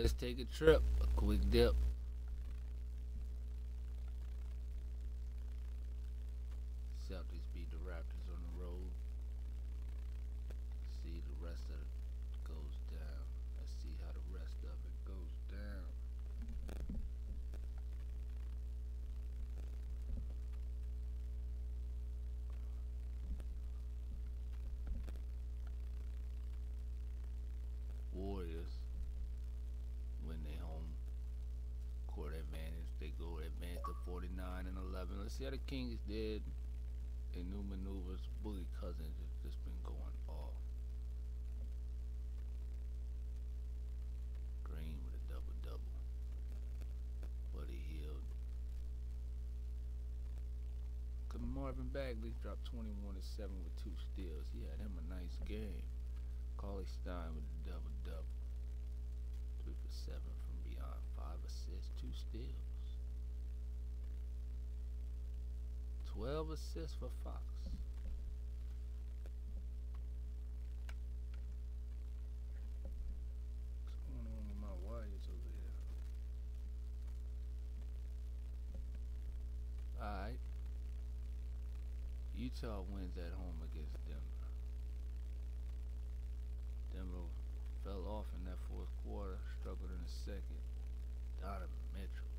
Let's take a trip, a quick dip. Celtics beat the Raptors on the road. See the rest of it goes down. Let's see how the rest of it goes down. Warriors win their home court advantage. They go advance to 49 and 11. Let's see how the Kings did. In new maneuvers, Boogie Cousins has just been going off. Green with a double double. Buddy Hield. Marvin Bagley dropped 21 and 7 with 2 steals. He had him a nice game. Cauley Stein with a double double. 3 for 7 from beyond. 5 assists, 2 steals. 12 assists for Fox. What's going on with my wires over here? Alright. Utah wins at home against Denver. Denver fell off in that fourth quarter, struggled in the second. Donovan Mitchell,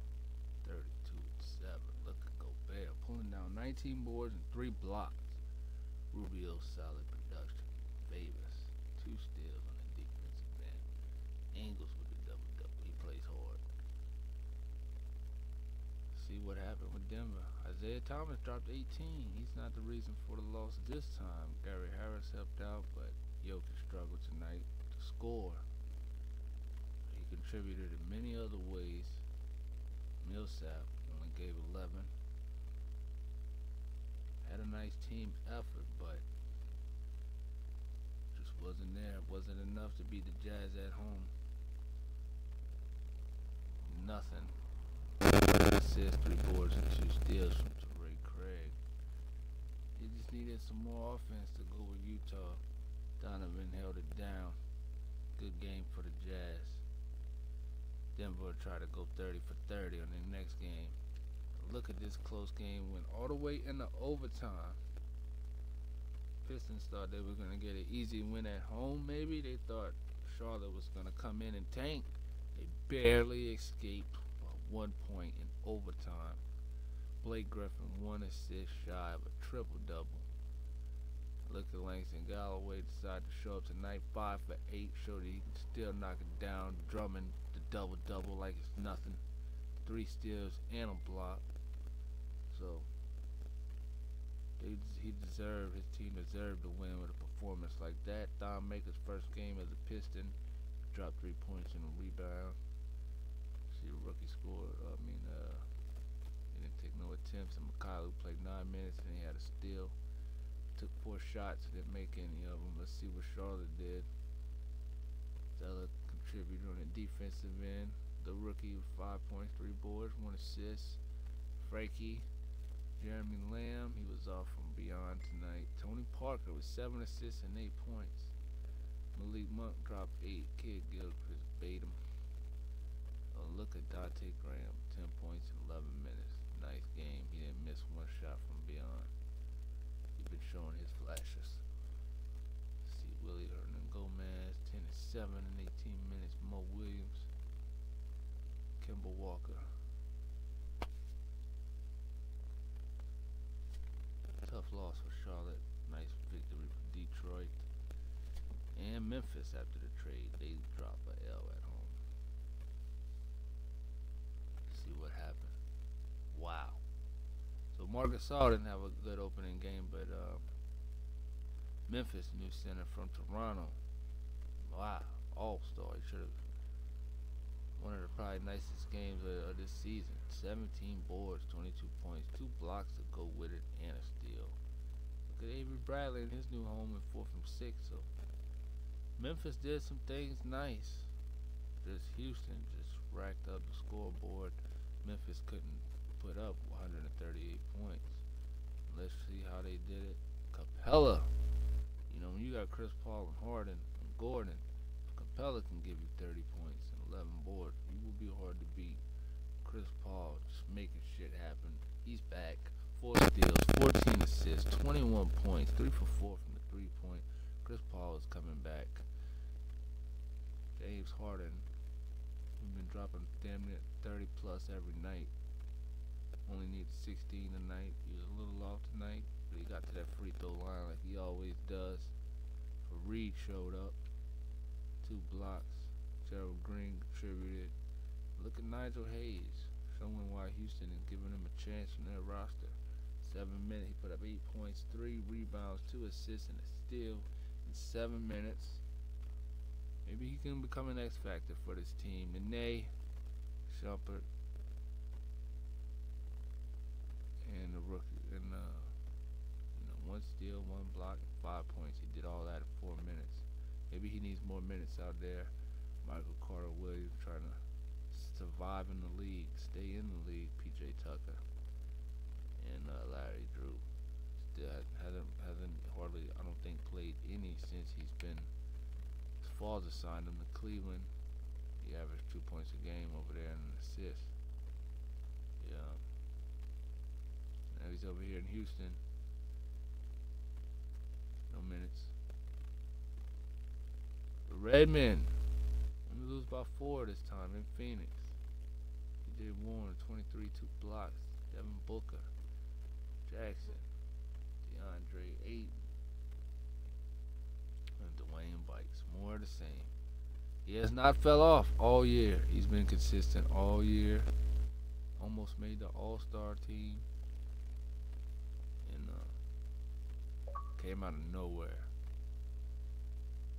32-7. Look at Gobert pulling down 19 boards and 3 blocks. Rubio solid production. Davis, 2 steals on the defensive end. Ingles with the double double. He plays hard. See what happened with Denver. Isaiah Thomas dropped 18. He's not the reason for the loss this time. Gary Harris helped out, but Jokic struggled tonight to score. He contributed in many other ways. Millsap only gave 11. Had a nice team effort, but just wasn't there. Wasn't enough to beat the Jazz at home. Nothing. 1 assist, 3 boards, and 2 steals from Torrey Craig. He just needed some more offense to go with Utah. Donovan held it down. Good game for the Jazz. Denver tried to go 30 for 30 on their next game. Look at this close game. Went all the way into overtime. Pistons thought they were going to get an easy win at home, maybe. They thought Charlotte was going to come in and tank. They barely escaped 1 point in overtime. Blake Griffin 1 assist shy of a triple-double. Look at Langston Galloway decided to show up tonight. 5 for 8. Showed he can still knock it down. Drummond the double-double like it's nothing. 3 steals and a block. So his team deserved to win with a performance like that. Thon Maker's first game as a Piston. Dropped 3 points and a rebound. See a rookie score. He didn't take no attempts. And Mikhail played 9 minutes and he had a steal. Took 4 shots, didn't make any of them. Let's see what Charlotte did. Zeller contributed on the defensive end. The rookie with 5 points, 3 boards, 1 assist. Frankie, Jeremy Lamb, he was off from beyond tonight. Tony Parker with 7 assists and 8 points. Malik Monk dropped 8. Kid Gilchrist bait him. Oh, look at Dante Graham, 10 points in 11 minutes. Nice game. He didn't miss 1 shot from beyond. He's been showing his flashes. See Willie Hernan Gomez, 10 and 7 in 18 minutes. Mo Williams, Kemba Walker. Tough loss for Charlotte. Nice victory for Detroit. And Memphis after the trade. They drop a L at home. See what happened. Wow. So Marc Gasol didn't have a good opening game, but Memphis, new center from Toronto. Wow. All-star. He should have one of the probably nicest games of this season. 17 boards, 22 points, 2 blocks to go with it, and a steal. Look at Avery Bradley in his new home in 4 from 6. So Memphis did some things nice. Just Houston just racked up the scoreboard. Memphis couldn't put up 138 points. Let's see how they did it. Capella. You know, when you got Chris Paul and Harden and Gordon, Capella can give you 30 points and 11 boards. He will be hard to beat. Chris Paul just making shit happen. He's back. 4 steals, 14 assists, 21 points, 3 for 4 from the 3-point. Chris Paul is coming back. James Harden, we've been dropping damn near 30 plus every night. Only needed 16 tonight. He was a little off tonight, but he got to that free throw line like he always does. Reed showed up. 2 blocks. Gerald Green contributed. Look at Nigel Hayes, showing why Houston is giving him a chance from their roster. 7 minutes, he put up 8 points, 3 rebounds, 2 assists, and a steal in 7 minutes. Maybe he can become an X factor for this team. N.O.L.A, Shumpert, and the rookie, and 1 steal, 1 block, 5 points. He did all that in 4 minutes. Maybe he needs more minutes out there. Michael Carter Williams trying to survive in the league, stay in the league. P.J. Tucker and Larry Drew still hasn't hardly, I don't think, played any since he's been. His father signed him to Cleveland. He averaged 2 points a game over there and an assist. Yeah. Now he's over here in Houston. No minutes. The Redmen. We lose by 4 this time in Phoenix. He did Warren, 23, 2 blocks. Devin Booker, Jackson, DeAndre Ayton, and Dwayne Bikes. More of the same. He has not fell off all year. He's been consistent all year. Almost made the All-Star team. And came out of nowhere.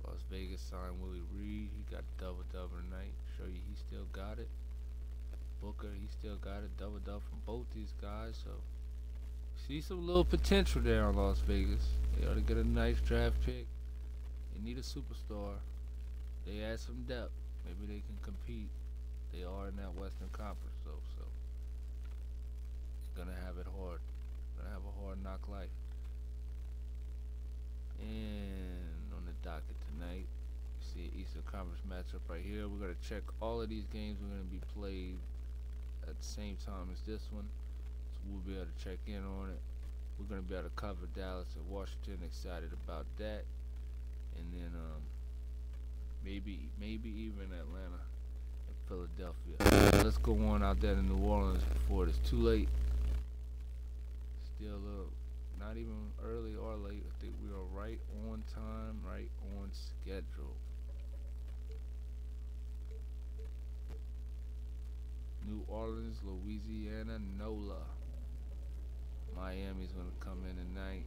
Las Vegas signed Willie Reed. He got double-double tonight. Show you he still got it. Booker, he still got it. Double-double from both these guys. So, see some little potential there on Las Vegas. They ought to get a nice draft pick. They need a superstar. They add some depth. Maybe they can compete. They are in that Western Conference, though. So, they're going to have it hard. Going to have a hard knock life. And on the docket tonight, you see an Eastern Conference matchup right here. We're going to check all of these games. We're going to be played at the same time as this one. So we'll be able to check in on it. We're going to be able to cover Dallas and Washington. Excited about that. And then maybe even Atlanta and Philadelphia. Let's go on out there to New Orleans before it's too late. Still a little, not even early or late. I think we are right on time, right on schedule. New Orleans, Louisiana, N.O.L.A. Miami's going to come in tonight.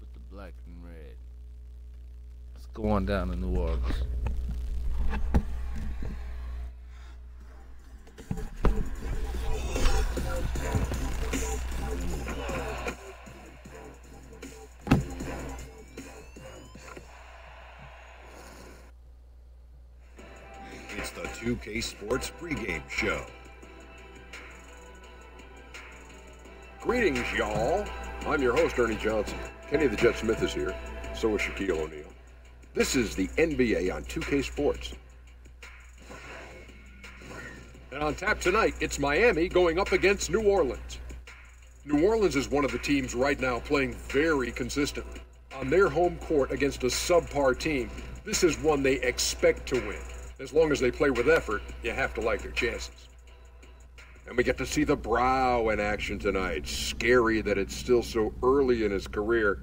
With the black and red. Let's go on down to New Orleans. It's the 2K Sports pregame show. Greetings, y'all. I'm your host, Ernie Johnson. Kenny the Jet Smith is here. So is Shaquille O'Neal. This is the NBA on 2K Sports. And on tap tonight, it's Miami going up against New Orleans. New Orleans is one of the teams right now playing very consistently. On their home court against a subpar team, this is one they expect to win. As long as they play with effort, you have to like their chances. And we get to see the Brow in action tonight. Scary that it's still so early in his career.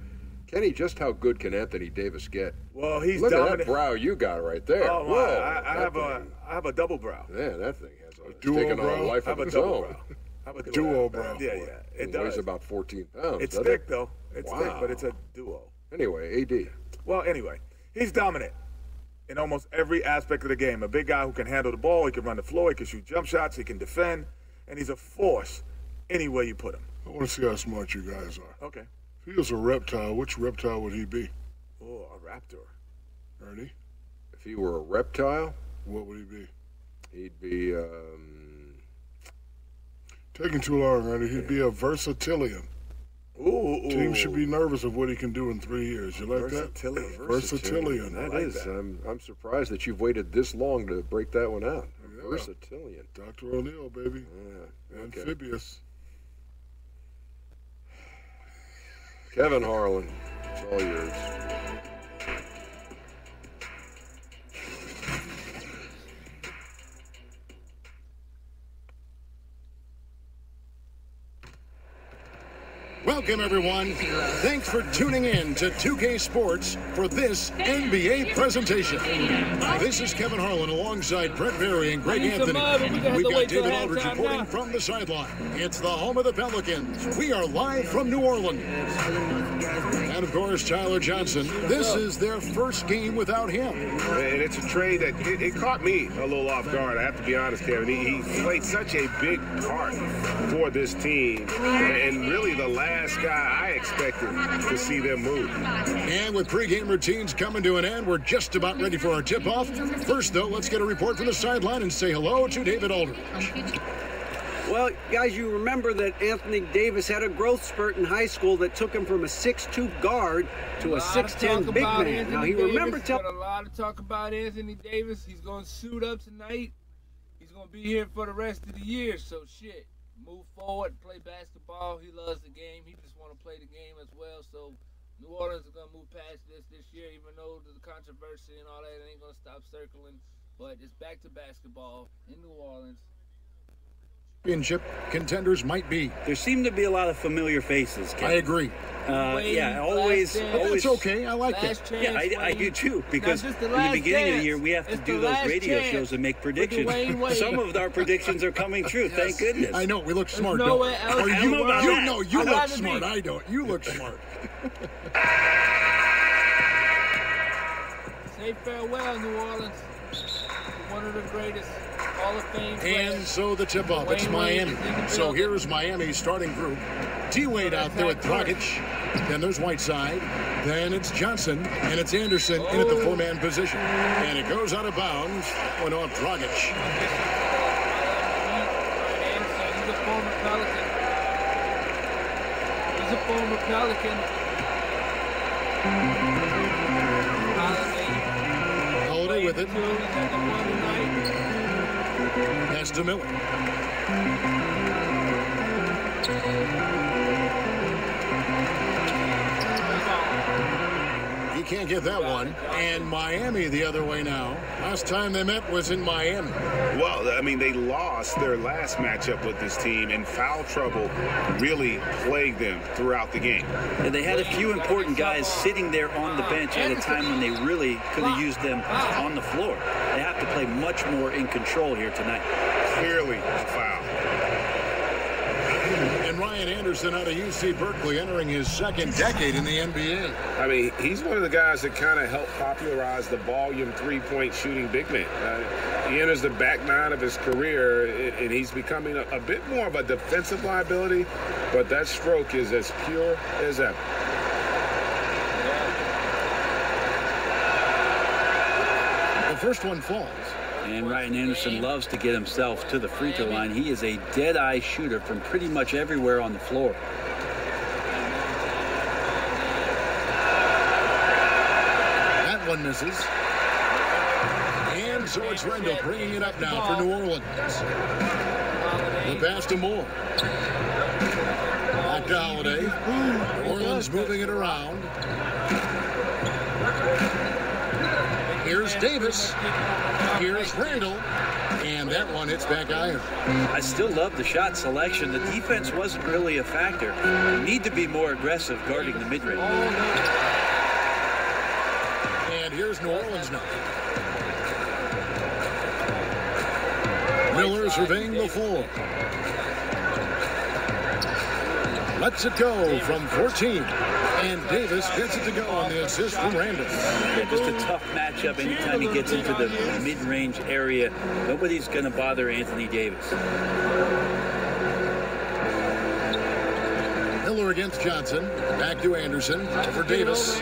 Kenny, just how good can Anthony Davis get? Well, he's Look dominant. at that brow you got right there. Oh, Whoa, I have a double brow. Yeah, that thing has a duo taken on brow? a life I have of a its double own. brow. I have a Duo brow. Yeah, yeah. It weighs does. about 14 pounds. It's doesn't thick, it? though. It's thick, but it's a duo. Anyway, AD. Well, anyway, he's dominant in almost every aspect of the game. A big guy who can handle the ball. He can run the floor. He can shoot jump shots. He can defend. And he's a force anywhere you put him. I want to see how smart you guys are. Okay. If If he was a reptile, which reptile would he be? Oh, a raptor. Ernie? If he were a reptile, What would he be? he'd be, Taking too long, Ernie. He'd be a versatilian. Ooh. Team should be nervous of what he can do in 3 years. You like that? Versatilian. That like is. that. I'm surprised that you've waited this long to break that one out. Yeah. Versatilian. Dr. O'Neill, baby. Yeah. Okay. Amphibious. Kevin Harlan, it's all yours. Welcome, everyone. Thanks for tuning in to 2K Sports for this NBA presentation. This is Kevin Harlan alongside Brett Berry and Greg Anthony. We've got David Aldridge reporting from the sideline. It's the home of the Pelicans. We are live from New Orleans. And, of course, Tyler Johnson. This is their first game without him. And it's a trade that it caught me a little off guard. I have to be honest, Kevin. He played such a big part for this team, and really the last guy I expected to see them move. And with pregame routines coming to an end, we're just about ready for our tip-off. First, though, let's get a report from the sideline and say hello to David Aldridge. Well, guys, you remember that Anthony Davis had a growth spurt in high school that took him from a 6'2 guard to a 6'10 big man. Now, he remembered got a lot of talk about Anthony Davis. He's going to suit up tonight. He's going to be here for the rest of the year. So, shit, move forward, play basketball. He loves the game. He just want to play the game as well. So, New Orleans is going to move past this year, even though the controversy and all that ain't going to stop circling. But it's back to basketball in New Orleans. Championship contenders might be. There seem to be a lot of familiar faces, Kevin. I agree. Yeah, always. It's okay. I like it. Yeah, I do too, because in the beginning of the year, we have to do those radio shows and make predictions. Some of our predictions are coming true, thank goodness. I know, we look smart, no don't way else. you look smart. I don't. You look smart. Say farewell, New Orleans. One of the greatest Hall of Fame players. And so the tip-off, it's Miami. So here's Miami's starting group. D-Wade out there with Dragic. Then there's Whiteside. Then it's Johnson. And it's Anderson in at the four-man position. And it goes out of bounds. Going off Dragic. He's a former Pelican. He's a former Pelican. Holiday with it. Pass to Miller. He can't get that one. And Miami the other way now. Last time they met was in Miami. Well, I mean, they lost their last matchup with this team, and foul trouble really plagued them throughout the game. And they had a few important guys sitting there on the bench at a time when they really could have used them on the floor. They have to play much more in control here tonight. Clearly a foul. And Ryan Anderson out of UC Berkeley entering his second decade in the NBA. I mean, he's one of the guys that kind of helped popularize the volume three-point shooting big man. He enters the back nine of his career, and he's becoming a bit more of a defensive liability, but that stroke is as pure as ever. The first one falls. And Ryan Anderson loves to get himself to the free throw line. He is a dead-eye shooter from pretty much everywhere on the floor. That one misses. And so it's Randall bringing it up now for New Orleans. The pass to Moore. Back to Holiday. New Orleans moving it around. Here's Davis. Here's Randall. And that one hits back iron. I still love the shot selection. The defense wasn't really a factor. You need to be more aggressive guarding the mid-range. And here's New Orleans now. Miller surveying the floor. Lets it go from 14. And Davis gets it to go on the assist from Randall. Yeah, just a tough matchup anytime he gets into the mid-range area. Nobody's going to bother Anthony Davis. Miller Miller against Johnson. Back to Anderson. For Davis.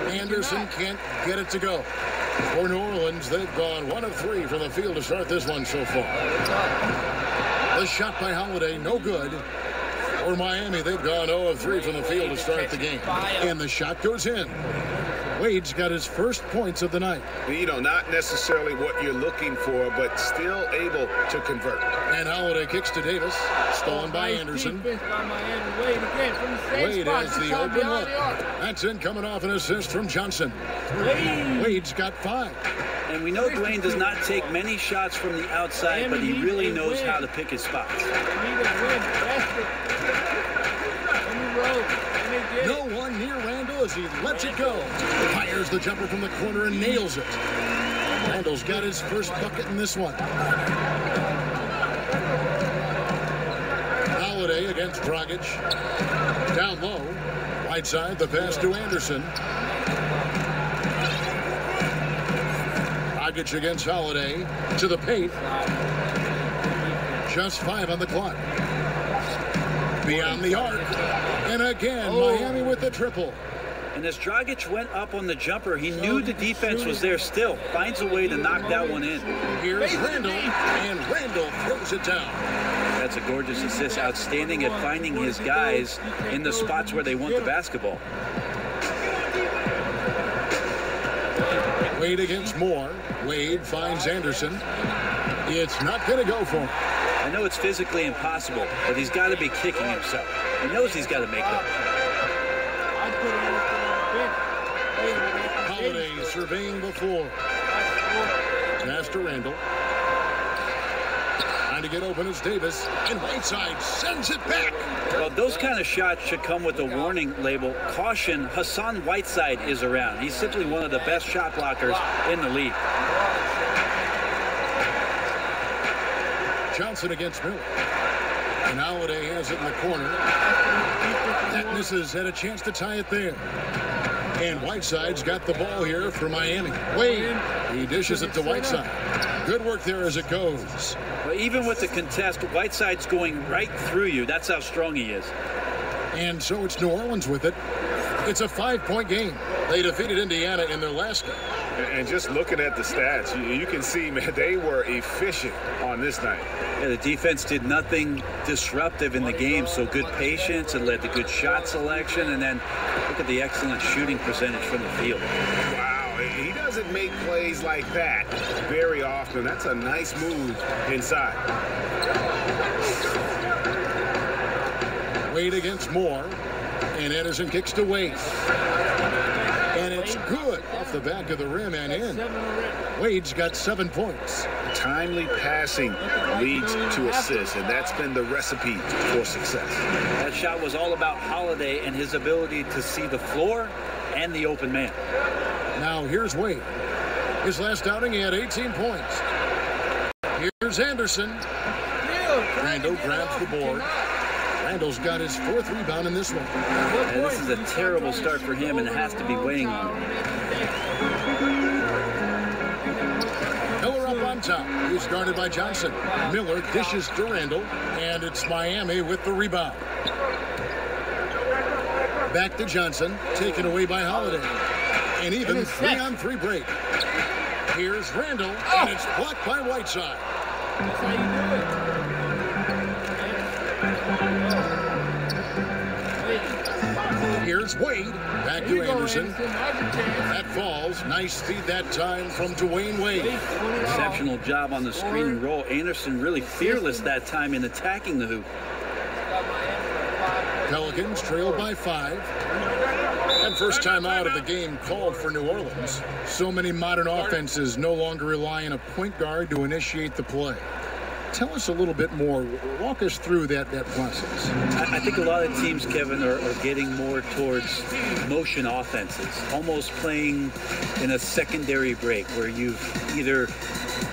Anderson can't get it to go. For New Orleans, they've gone 1 of 3 from the field to start this one so far. The shot by Holiday, no good. For Miami, they've gone 0 of 3 from the field to start the game. And the shot goes in. Wade's got his first points of the night. You know, not necessarily what you're looking for, but still able to convert. And Holiday kicks to Davis. Stolen by Anderson. Wade has the open look. That's in, coming off an assist from Johnson. Wade's got 5. And we know Dwayne does not take many shots from the outside, but he really knows how to pick his spots. No one near Randall as he lets it go. Fires the jumper from the corner and nails it. Randall's got his first bucket in this one. Holiday against Dragic. Down low. Right side, the pass to Anderson. Dragic against Holiday. To the paint. Just 5 on the clock. Beyond the arc. And again, Miami with the triple. And as Dragic went up on the jumper, he knew the defense was there still. Finds a way to knock that one in. Here's Randall, and Randall throws it down. That's a gorgeous assist. Outstanding at finding his guys in the spots where they want the basketball. Wade against Moore. Wade finds Anderson. It's not going to go for him. I know it's physically impossible, but he's got to be kicking himself. He knows he's got to make them. Holiday surveying the floor. Pass to Randall. Trying to get open is Davis. And Whiteside sends it back. Well, those kind of shots should come with a warning label. Caution, Hassan Whiteside is around. He's simply one of the best shot blockers in the league. Johnson against Miller. And Holiday has it in the corner. That misses, had a chance to tie it there. And Whiteside's got the ball here for Miami. Wade, he dishes it to Whiteside. Good work there as it goes. Well, even with the contest, Whiteside's going right through you. That's how strong he is. And so it's New Orleans with it. It's a 5-point game. They defeated Indiana in their last game. And just looking at the stats, you can see, man, they were efficient on this night. Yeah, the defense did nothing disruptive in the game, so good patience. It led to good shot selection, and then look at the excellent shooting percentage from the field. Wow, he doesn't make plays like that very often. That's a nice move inside. Wade against Moore, and Anderson kicks to Wade. And it's good off the back of the rim and in. Wade's got 7 points. Timely passing leads to assists, and that's been the recipe for success. That shot was all about Holiday and his ability to see the floor and the open man. Now here's Wade. His last outing, he had 18 points. Here's Anderson. Randall grabs the board. Randall's got his 4th rebound in this one. And this is a terrible start for him, and it has to be weighing on him. Miller up on top. He's guarded by Johnson. Miller dishes to Randall, and it's Miami with the rebound. Back to Johnson, taken away by Holiday. And even 3-on-3 break. Here's Randall, and it's blocked by Whiteside. That's how you do it. Here's Wade. Back to Anderson. That falls. Nice feed that time from Dwayne Wade. Exceptional job on the screen and roll. Anderson really fearless that time in attacking the hoop. Pelicans trailed by 5. And first time out of the game called for New Orleans. So many modern offenses no longer rely on a point guard to initiate the play. Tell us a little bit more. Walk us through that process. I think a lot of teams, Kevin, are getting more towards motion offenses, almost playing in a secondary break where you've either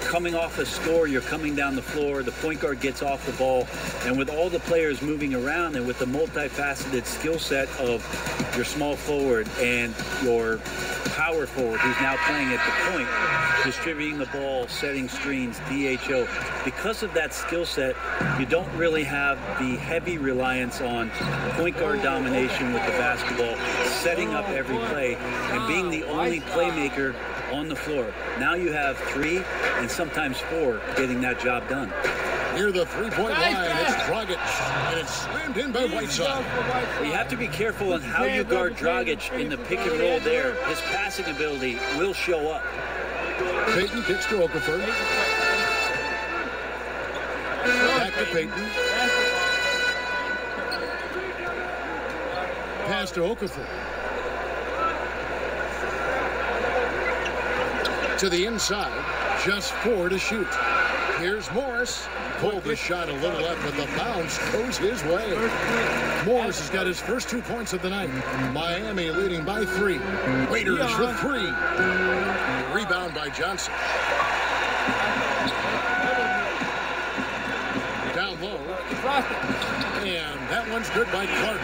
coming off a score, you're coming down the floor, the point guard gets off the ball, and with all the players moving around and with the multifaceted skill set of your small forward and your power forward who's now playing at the point, distributing the ball, setting screens, DHO. Because of that skill set, you don't really have the heavy reliance on point guard domination with the basketball, setting up every play, and being the only playmaker on the floor. Now you have 3 and sometimes 4 getting that job done. Near the three-point line, it's Dragic, and it's slammed in by Whiteside. Well, you have to be careful on how you guard Dragic in the pick and roll there. His passing ability will show up. Payton kicks to Okafor. Back to Payton. Pass to Okafor. To the inside, just 4 to shoot. Here's Morris. Pulled the shot a little up, but the bounce goes his way. Morris has got his first 2 points of the night. Miami leading by 3. Waiters for 3. Rebound by Johnson. Down low. And that one's good by Clark.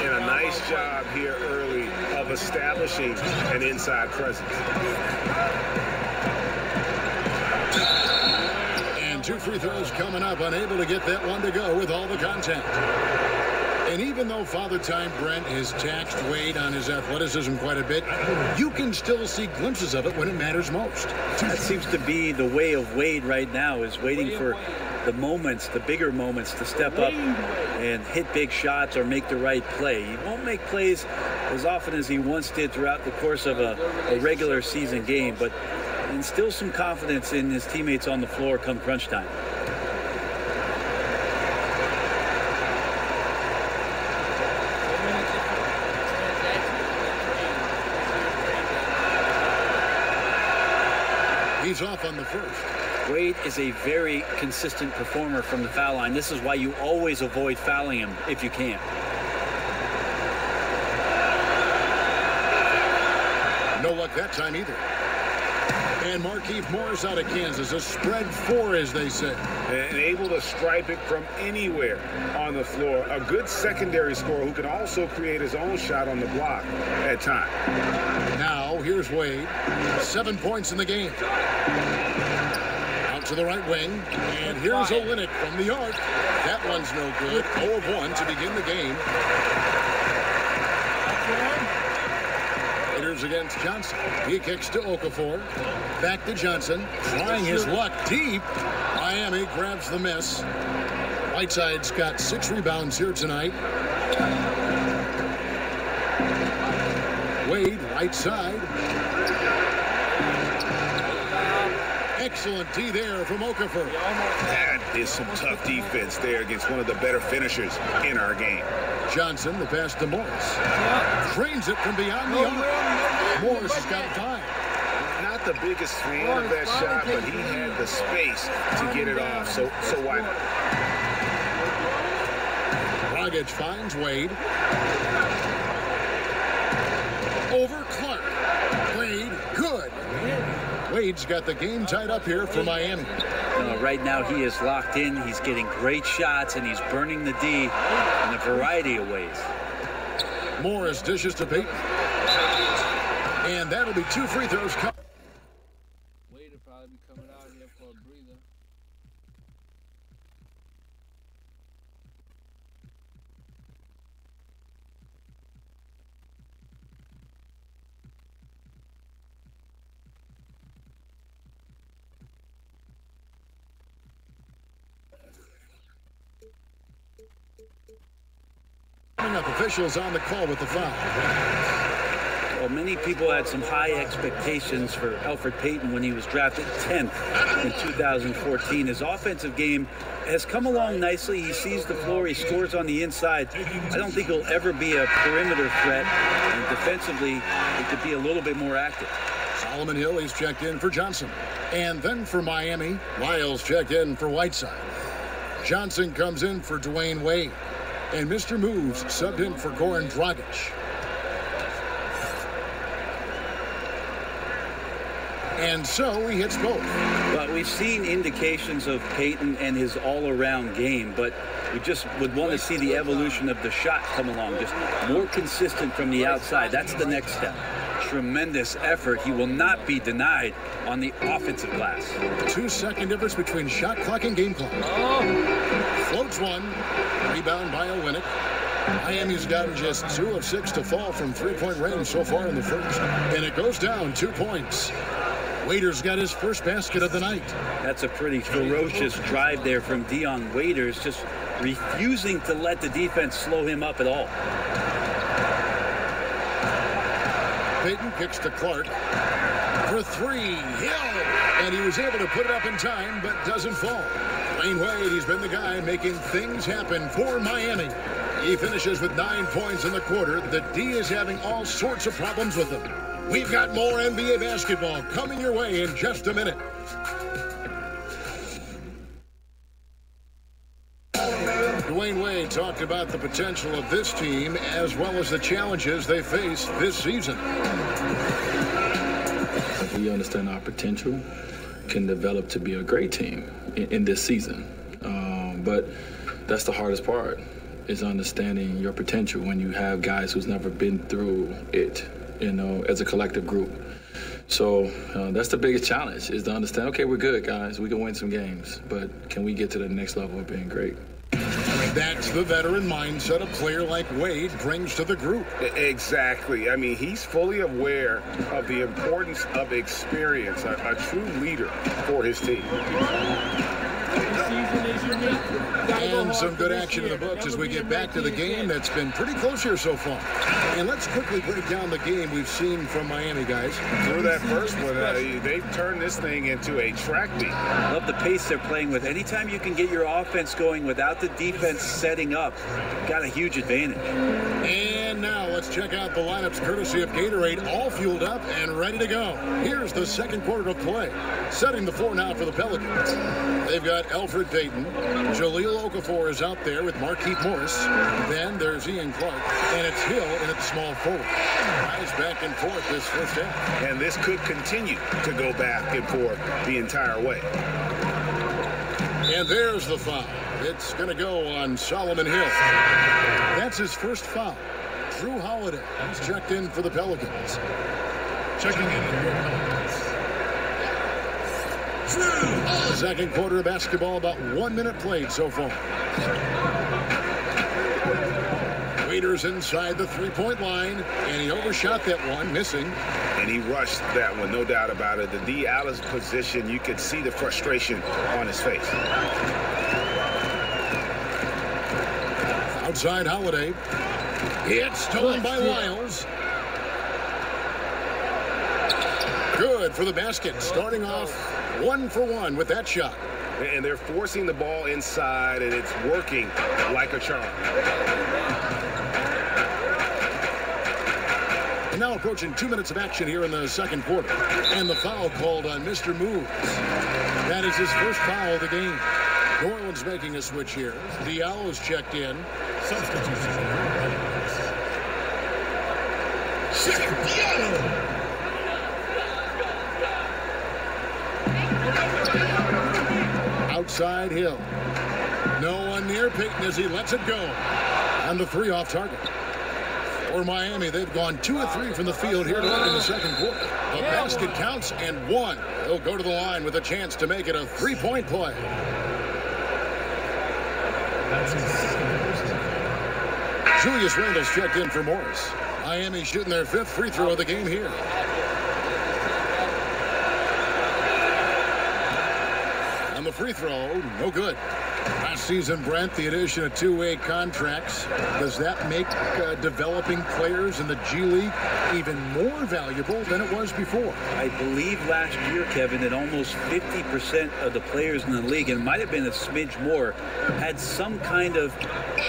And a nice job here early of establishing an inside presence. 2 free throws coming up, unable to get that one to go with all the contact. And even though Father Time Brent has taxed Wade on his athleticism quite a bit, you can still see glimpses of it when it matters most. That seems to be the way of Wade right now, is waiting for the moments, the bigger moments, to step up and hit big shots or make the right play. He won't make plays as often as he once did throughout the course of a regular season game, but instill some confidence in his teammates on the floor come crunch time. He's off on the first. Wade is a very consistent performer from the foul line. This is why you always avoid fouling him if you can. No luck that time either. And Markieff Morris out of Kansas, a spread 4, as they say. And able to stripe it from anywhere on the floor. A good secondary scorer who can also create his own shot on the block at times. Now, here's Wade. 7 points in the game. Out to the right wing. And here's Olynyk from the arc. That one's no good. 0 of 1 to begin the game. Against Johnson. He kicks to Okafor. Back to Johnson. Trying his luck deep. Miami grabs the miss. Whiteside's got 6 rebounds here tonight. Wade, right side. Excellent D there from Okafor. That is some tough defense there against one of the better finishers in our game. Johnson, the pass to Morris. Drains it from beyond the arc. Morris has got 5. Not the biggest fan of that shot, but he had the space to get it off, so why not? Dragic finds Wade. Over Clark. Wade, good. Wade's got the game tied up here for Miami. Right now he is locked in. He's getting great shots, and he's burning the D in a variety of ways. Morris dishes to Payton. And that'll be 2 free throws. Wade will probably be coming out here for a breather. Officials on the call with the foul. Well, many people had some high expectations for Elfrid Payton when he was drafted 10th in 2014. His offensive game has come along nicely. He sees the floor. He scores on the inside. I don't think he'll ever be a perimeter threat. And defensively, he could be a little bit more active. Solomon Hill, he's checked in for Johnson. And then for Miami, Lyles checked in for Whiteside. Johnson comes in for Dwayne Wade. And Mr. Moves subbed in for Goran Dragic. and so he hits both. Well, we've seen indications of Peyton and his all-around game, but we just would want to see the evolution of the shot come along, just more consistent from the outside. That's the next step. Tremendous effort. He will not be denied on the offensive glass. 2-second difference between shot clock and game clock. Floats one. Rebound by Olynyk. Miami's gotten just 2 of 6 to fall from three-point range so far in the first. And it goes down 2 points. Waiters got his first basket of the night. That's a pretty ferocious drive there from Dion Waiters, just refusing to let the defense slow him up at all. Peyton kicks to Clark for 3. Hill! And he was able to put it up in time, but doesn't fall. Dwayne Wade, he's been the guy making things happen for Miami. He finishes with 9 points in the quarter. The D is having all sorts of problems with him. We've got more NBA basketball coming your way in just a minute. Dwayne Wade talked about the potential of this team as well as the challenges they face this season. We understand our potential can develop to be a great team in this season. But that's the hardest part, is understanding your potential when you have guys who's never been through it, as a collective group. So that's the biggest challenge, is to understand, okay, we're good, guys. We can win some games, but can we get to the next level of being great? That's the veteran mindset a player like Wade brings to the group. Exactly. I mean, he's fully aware of the importance of experience, a true leader for his team. And some good action in the books as we get back to the game that's been pretty close here so far. And let's quickly break down the game we've seen from Miami, guys. Through that first one, they've turned this thing into a track meet. Love the pace they're playing with. Anytime you can get your offense going without the defense setting up, got a huge advantage. And now let's check out the lineups courtesy of Gatorade, all fueled up and ready to go. Here's the second quarter of play. Setting the floor now for the Pelicans. They've got Elfrid Payton. Jahlil Okafor is out there with Markieff Morris. Then there's Ian Clark. And it's Hill in at small forward. Guys back and forth this first half. And this could continue to go back and forth the entire way. And there's the foul. It's going to go on Solomon Hill. That's his first foul. Drew Holiday has checked in for the Pelicans. Checking in for the Pelicans. Second quarter of basketball, about 1 minute played so far. Waiters inside the three-point line, and he overshot that one, missing. And he rushed that one, no doubt about it. The D out of position, you could see the frustration on his face. Outside Holiday. It's stolen by Lyles. Good for the basket, starting off 1 for 1 with that shot. And they're forcing the ball inside, and it's working like a charm. And now approaching 2 minutes of action here in the second quarter. And the foul called on Mr. Moves. That is his first foul of the game. New Orleans making a switch here. Diallo is checked in. Substitution. Outside Hill. No one near Peyton as he lets it go. On the 3 off target. For Miami, they've gone 2 of 3 from the field here in the second quarter. The basket counts and 1. They'll go to the line with a chance to make it a 3-point play. Julius Randle's checked in for Morris. Miami shooting their 5th free throw of the game here. On the free throw, no good. Last season, Brent, the addition of 2-way contracts, does that make developing players in the G League even more valuable than it was before? I believe last year, Kevin, that almost 50% of the players in the league, and it might have been a smidge more, had some kind of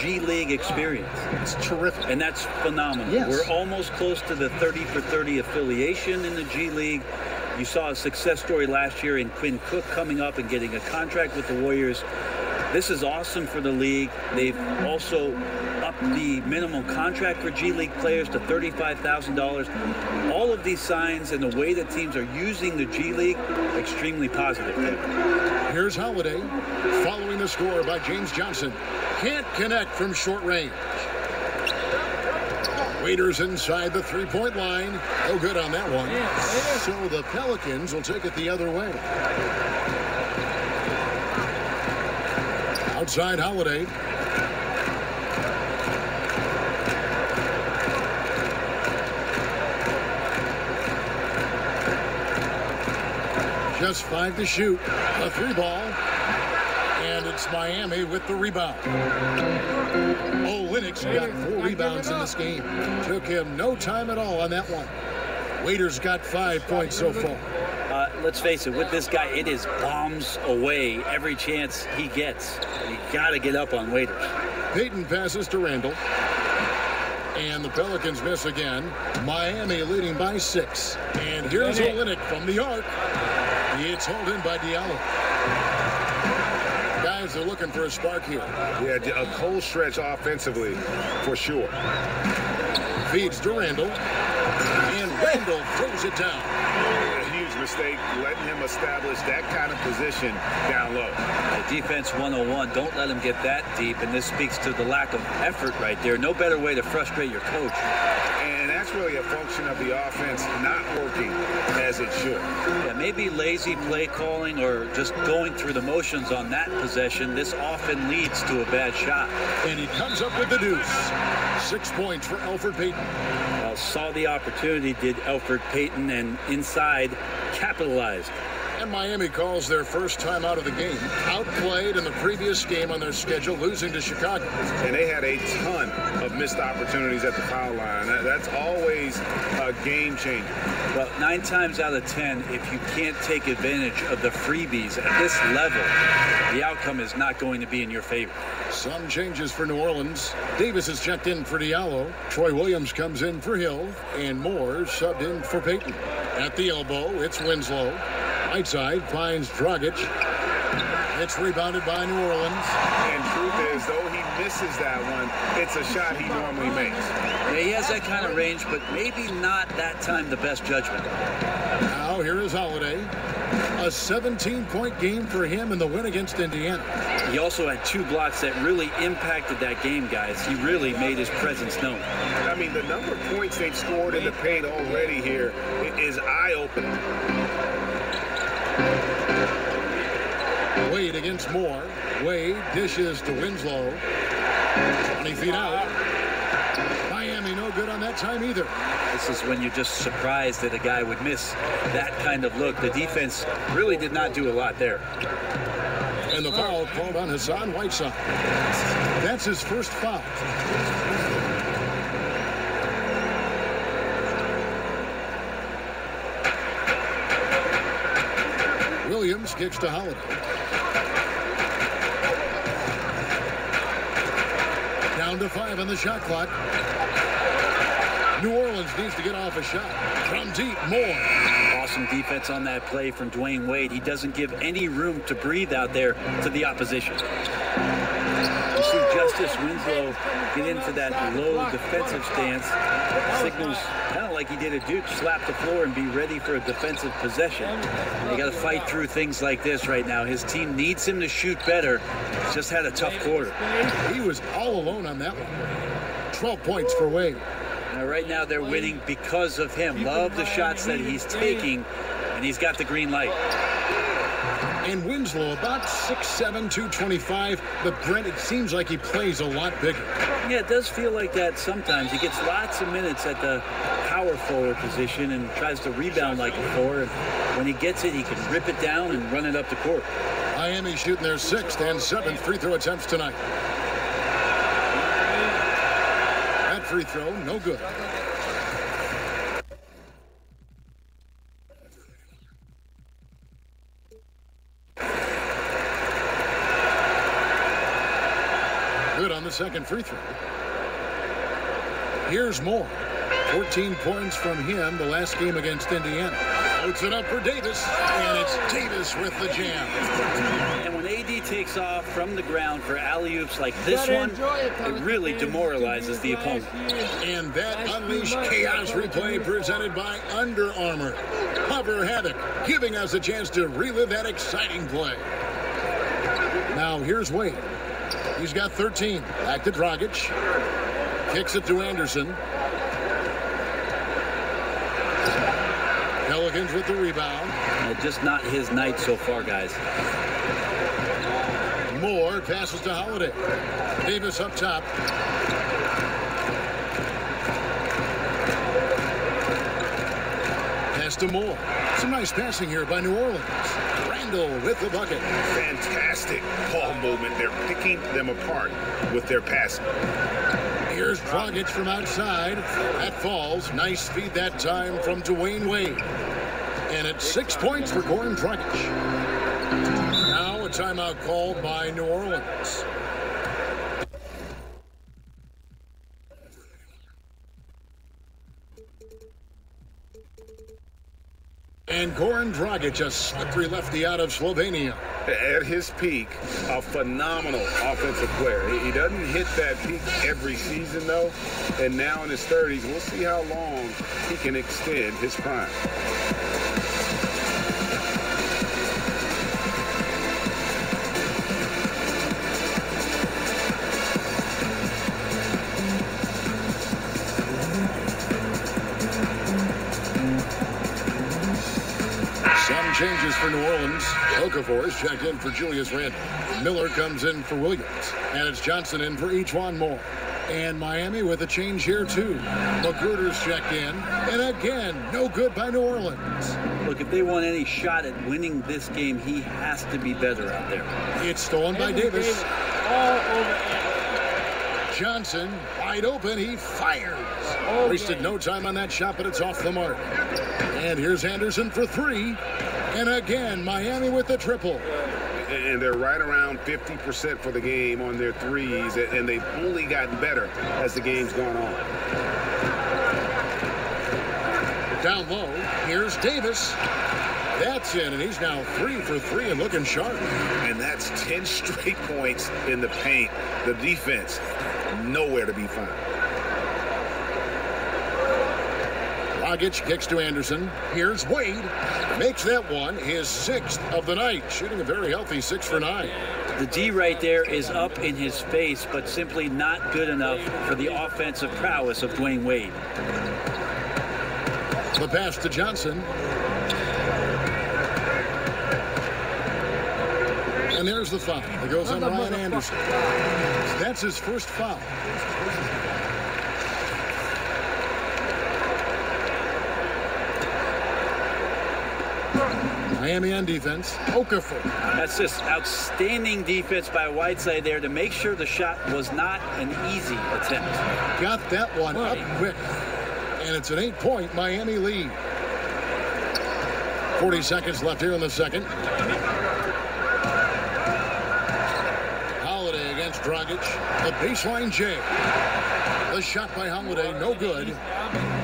G League experience. It's terrific. And that's phenomenal. Yes. We're almost close to the 30 for 30 affiliation in the G League. You saw a success story last year in Quinn Cook coming up and getting a contract with the Warriors. This is awesome for the league. They've also upped the minimum contract for G League players to $35,000. All of these signs and the way that teams are using the G League, extremely positive. Here's Holiday, following the score by James Johnson. Can't connect from short range. Waiters inside the three-point line. No good on that one. So the Pelicans will take it the other way. Outside Holiday. Just 5 to shoot. A 3-ball. And it's Miami with the rebound. Olynyk got 4 rebounds in this game. Took him no time at all on that one. Waiters got 5 points so far. Let's face it, with this guy, it is bombs away every chance he gets. You got to get up on Waiters. Payton passes to Randall. And the Pelicans miss again. Miami leading by 6. And here's Olynyk from the arc. It's hauled in by Diallo. Guys are looking for a spark here. Yeah, a cold stretch offensively, for sure. Feeds to Randall. And Randall throws it down. A huge mistake, letting him establish that kind of position down low. Defense 101, don't let him get that deep, and this speaks to the lack of effort right there. No better way to frustrate your coach. And that's really a function of the offense not working as it should. Yeah, maybe lazy play calling or just going through the motions on that possession. This often leads to a bad shot. And he comes up with the deuce. 6 points for Elfrid Payton. Saw the opportunity, did Elfrid Payton, and inside capitalized. And Miami calls their first time out of the game. Outplayed in the previous game on their schedule, losing to Chicago. And they had a ton of missed opportunities at the foul line. That's always a game changer. Well, 9 times out of 10, if you can't take advantage of the freebies at this level, the outcome is not going to be in your favor. Some changes for New Orleans. Davis is checked in for Diallo. Troy Williams comes in for Hill. And Moore subbed in for Payton. At the elbow, it's Winslow. Right side finds Dragic. It's rebounded by New Orleans. And truth is, though he misses that one, it's a shot he normally makes. Yeah, he has that kind of range, but maybe not that time the best judgment. Now here is Holiday. A 17-point game for him in the win against Indiana. He also had 2 blocks that really impacted that game, guys. He really made his presence known. I mean, the number of points they've scored in the paint already here is eye-opening. Wade against Moore. Wade dishes to Winslow. 20 feet out. Miami no good on that time either. This is when you're just surprised that a guy would miss that kind of look. The defense really did not do a lot there. And the foul called on Hassan Whiteside. That's his first foul. Williams kicks to Holiday. Down to 5 on the shot clock. New Orleans needs to get off a shot. From deep, Moore. Awesome defense on that play from Dwayne Wade. He doesn't give any room to breathe out there to the opposition. You see Justice Winslow get into that low defensive stance. Signals kind of like he did at Duke, slap the floor and be ready for a defensive possession. You got to fight through things like this right now. His team needs him to shoot better. He's just had a tough quarter. He was all alone on that one. 12 points for Wade. Now, right now they're winning because of him. Love the shots that he's taking, and he's got the green light. And Winslow, about 6'7", 225, but Brent, it seems like he plays a lot bigger. Yeah, it does feel like that sometimes. He gets lots of minutes at the power forward position and tries to rebound like a forward. When he gets it, he can rip it down and run it up the court. Miami shooting their 6th and 7th free throw attempts tonight. That free throw, no good. Good on the second free throw. Here's Moore. 14 points from him the last game against Indiana. Floats it up for Davis, and it's Davis with the jam. And when AD takes off from the ground for alley-oops like this one, it really demoralizes the opponent. And that Unleash Chaos replay presented by Under Armour. Hover Havoc, giving us a chance to relive that exciting play. Now here's Wade. He's got 13. Back to Dragic. Kicks it to Anderson. Pelicans with the rebound. Just not his night so far, guys. Moore passes to Holiday. Davis up top. Pass to Moore. Some nice passing here by New Orleans. Randall with the bucket. Fantastic ball movement. They're picking them apart with their passing. Here's Dragic from outside. That falls. Nice feed that time from Dwayne Wade. And it's 6 points for Goran Dragic. Now a timeout called by New Orleans. And Goran Dragic, a slippery lefty out of Slovenia. At his peak, a phenomenal offensive player. He doesn't hit that peak every season, though. And now in his 30s, we'll see how long he can extend his prime. Changes for New Orleans. Okafor is checked in for Julius Randle. Miller comes in for Williams. And it's Johnson in for Ejuan Moore. And Miami with a change here, too. Magruder's checked in. And again, no good by New Orleans. Look, if they want any shot at winning this game, he has to be better out there. It's stolen by Davis. All over. Johnson, wide open, he fires. Wasted no time on that shot, but it's off the mark. And here's Anderson for three. And again, Miami with the triple. And they're right around 50% for the game on their threes, and they've only gotten better as the game's gone on. Down low, here's Davis. That's in, and he's now 3 for 3 and looking sharp. And that's 10 straight points in the paint. The defense, nowhere to be found. Dragic kicks to Anderson. Here's Wade. Makes that one his 6th of the night. Shooting a very healthy 6 for 9. The D right there is up in his face, but simply not good enough for the offensive prowess of Dwayne Wade. The pass to Johnson. And there's the foul. It goes on Ryan Anderson. That's his first foul. Miami on defense. Okafor. That's just outstanding defense by Whiteside there to make sure the shot was not an easy attempt. Got that one up quick. And it's an 8-point Miami lead. 40 seconds left here in the second. Holiday against Dragic. The baseline J. The shot by Holiday, no good.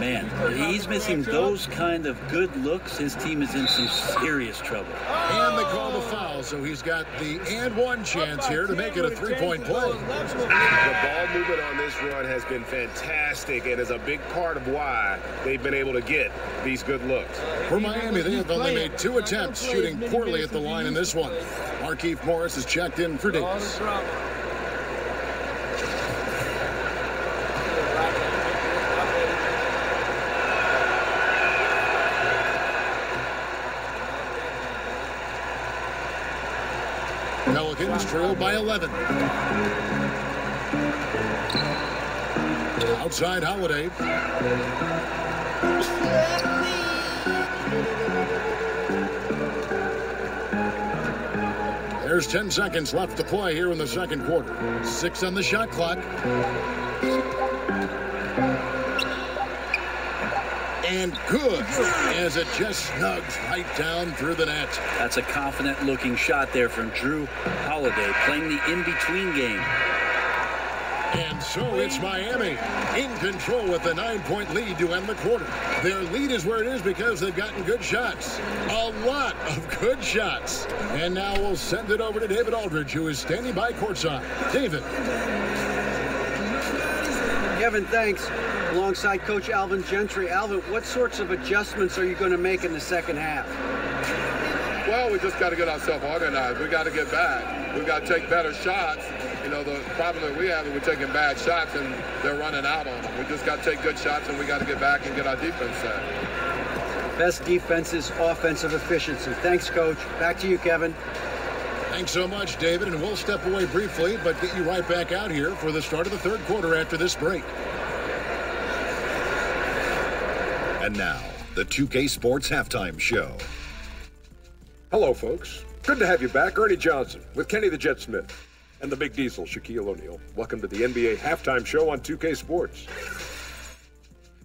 Man, he's missing those kind of good looks. His team is in some serious trouble. And they call the foul, so he's got the and one chance here to make it a 3-point play. The ball movement on this run has been fantastic and is a big part of why they've been able to get these good looks. For Miami, they have only made 2 attempts, shooting poorly at the line in this one. Markieff Morris is checked in for Davis. Pelicans trail by 11. Outside Holiday. There's 10 seconds left to play here in the second quarter. 6 on the shot clock. And good, as it just snugs right down through the net. That's a confident-looking shot there from Drew Holiday, playing the in-between game. And so it's Miami in control with a 9-point lead to end the quarter. Their lead is where it is because they've gotten good shots. A lot of good shots. And now we'll send it over to David Aldridge, who is standing by courtside. David. Kevin, thanks. Alongside Coach Alvin Gentry. Alvin, what sorts of adjustments are you going to make in the second half? Well, we just got to get ourselves organized. We got to get back. We got to take better shots. You know, the problem that we have is we're taking bad shots and they're running out on them. We just got to take good shots and we got to get back and get our defense set. Best defense is offensive efficiency. Thanks, Coach. Back to you, Kevin. Thanks so much, David, and we'll step away briefly, but get you right back out here for the start of the third quarter after this break. And now, the 2K Sports Halftime Show. Hello, folks. Good to have you back. Ernie Johnson with Kenny the Jet Smith and the Big Diesel, Shaquille O'Neal. Welcome to the NBA Halftime Show on 2K Sports.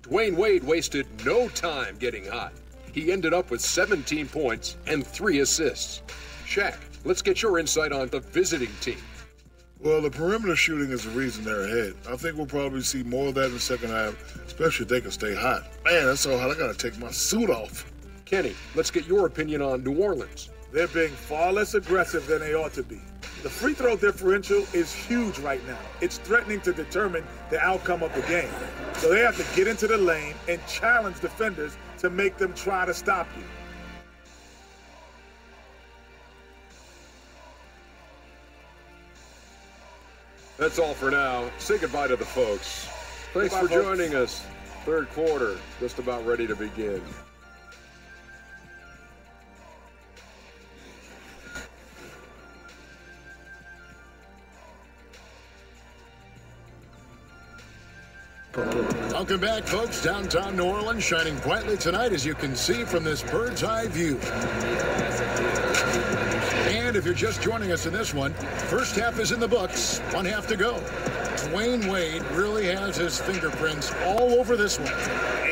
Dwayne Wade wasted no time getting hot. He ended up with 17 points and 3 assists. Shaq, let's get your insight on the visiting team. Well, the perimeter shooting is the reason they're ahead. I think we'll probably see more of that in the second half, especially if they can stay hot. Man, that's so hot, I got to take my suit off. Kenny, let's get your opinion on New Orleans. They're being far less aggressive than they ought to be. The free throw differential is huge right now. It's threatening to determine the outcome of the game. So they have to get into the lane and challenge defenders to make them try to stop you. That's all for now. Say goodbye to the folks. Thanks for joining us. Third quarter, just about ready to begin. Welcome back, folks. Downtown New Orleans shining brightly tonight, as you can see from this bird's eye view. And if you're just joining us in this one, first half is in the books, one half to go. Dwayne Wade really has his fingerprints all over this one.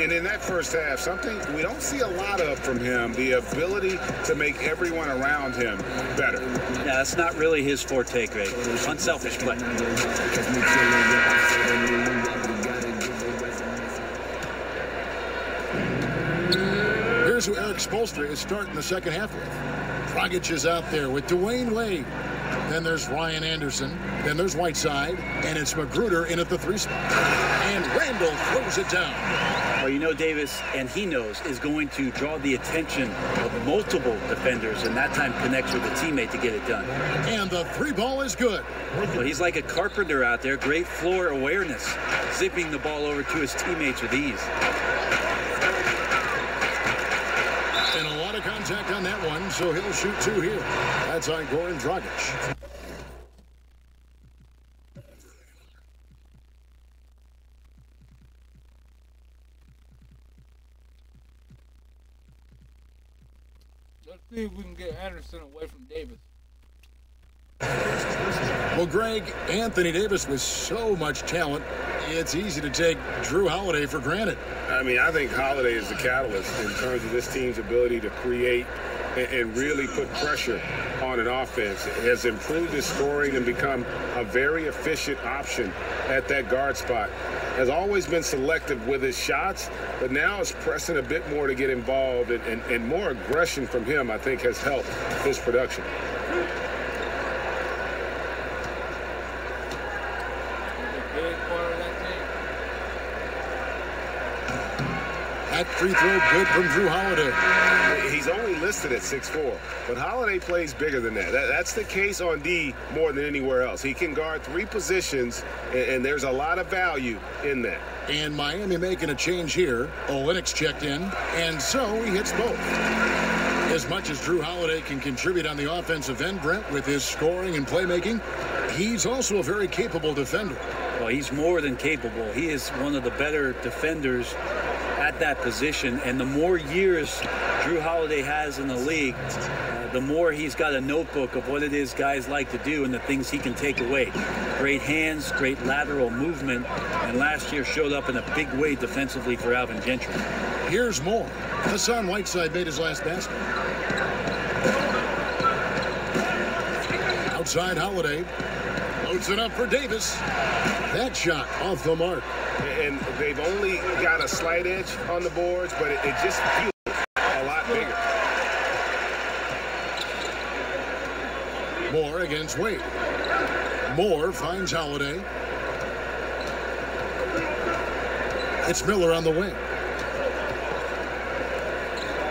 And in that first half, something we don't see a lot of from him, the ability to make everyone around him better. Yeah, that's not really his forte, Greg. Unselfish play. Here's who Eric Spoelstra is starting the second half with. Dragic is out there with Dwayne Wade. Then there's Ryan Anderson. Then there's Whiteside. And it's Magruder in at the 3 spot. And Randall throws it down. Well, you know, Davis, and he knows, is going to draw the attention of multiple defenders, and that time connects with a teammate to get it done. And the 3 ball is good. Well, he's like a carpenter out there. Great floor awareness, zipping the ball over to his teammates with ease. And a lot of contact on that one, so he'll shoot 2 here. That's on Goran Dragic. Let's see if we can get Anderson away from Davis. Well, Greg, Anthony Davis with so much talent, it's easy to take Drew Holiday for granted. I mean, I think Holiday is the catalyst in terms of this team's ability to create and really put pressure on an offense. It has improved his scoring and become a very efficient option at that guard spot. Has always been selective with his shots, but now is pressing a bit more to get involved, and more aggression from him, I think, has helped his production. That free throw good from Drew Holiday. He's only listed at 6'4", but Holiday plays bigger than that. That's the case on D more than anywhere else. He can guard 3 positions, and there's a lot of value in that. And Miami making a change here. Olynyk's checked in, and so he hits both. As much as Drew Holiday can contribute on the offensive end, Brent, with his scoring and playmaking, he's also a very capable defender. Well, he's more than capable. He is one of the better defenders at that position, and the more years Drew Holiday has in the league, the more he's got a notebook of what it is guys like to do and the things he can take away. Great hands, great lateral movement, and last year showed up in a big way defensively for Alvin Gentry. Here's more. Hassan Whiteside made his last basket. Outside Holiday. Floats it up for Davis. That shot off the mark. And they've only got a slight edge on the boards, but it just feels a lot bigger. Moore against Wade. Moore finds Holiday. It's Miller on the wing.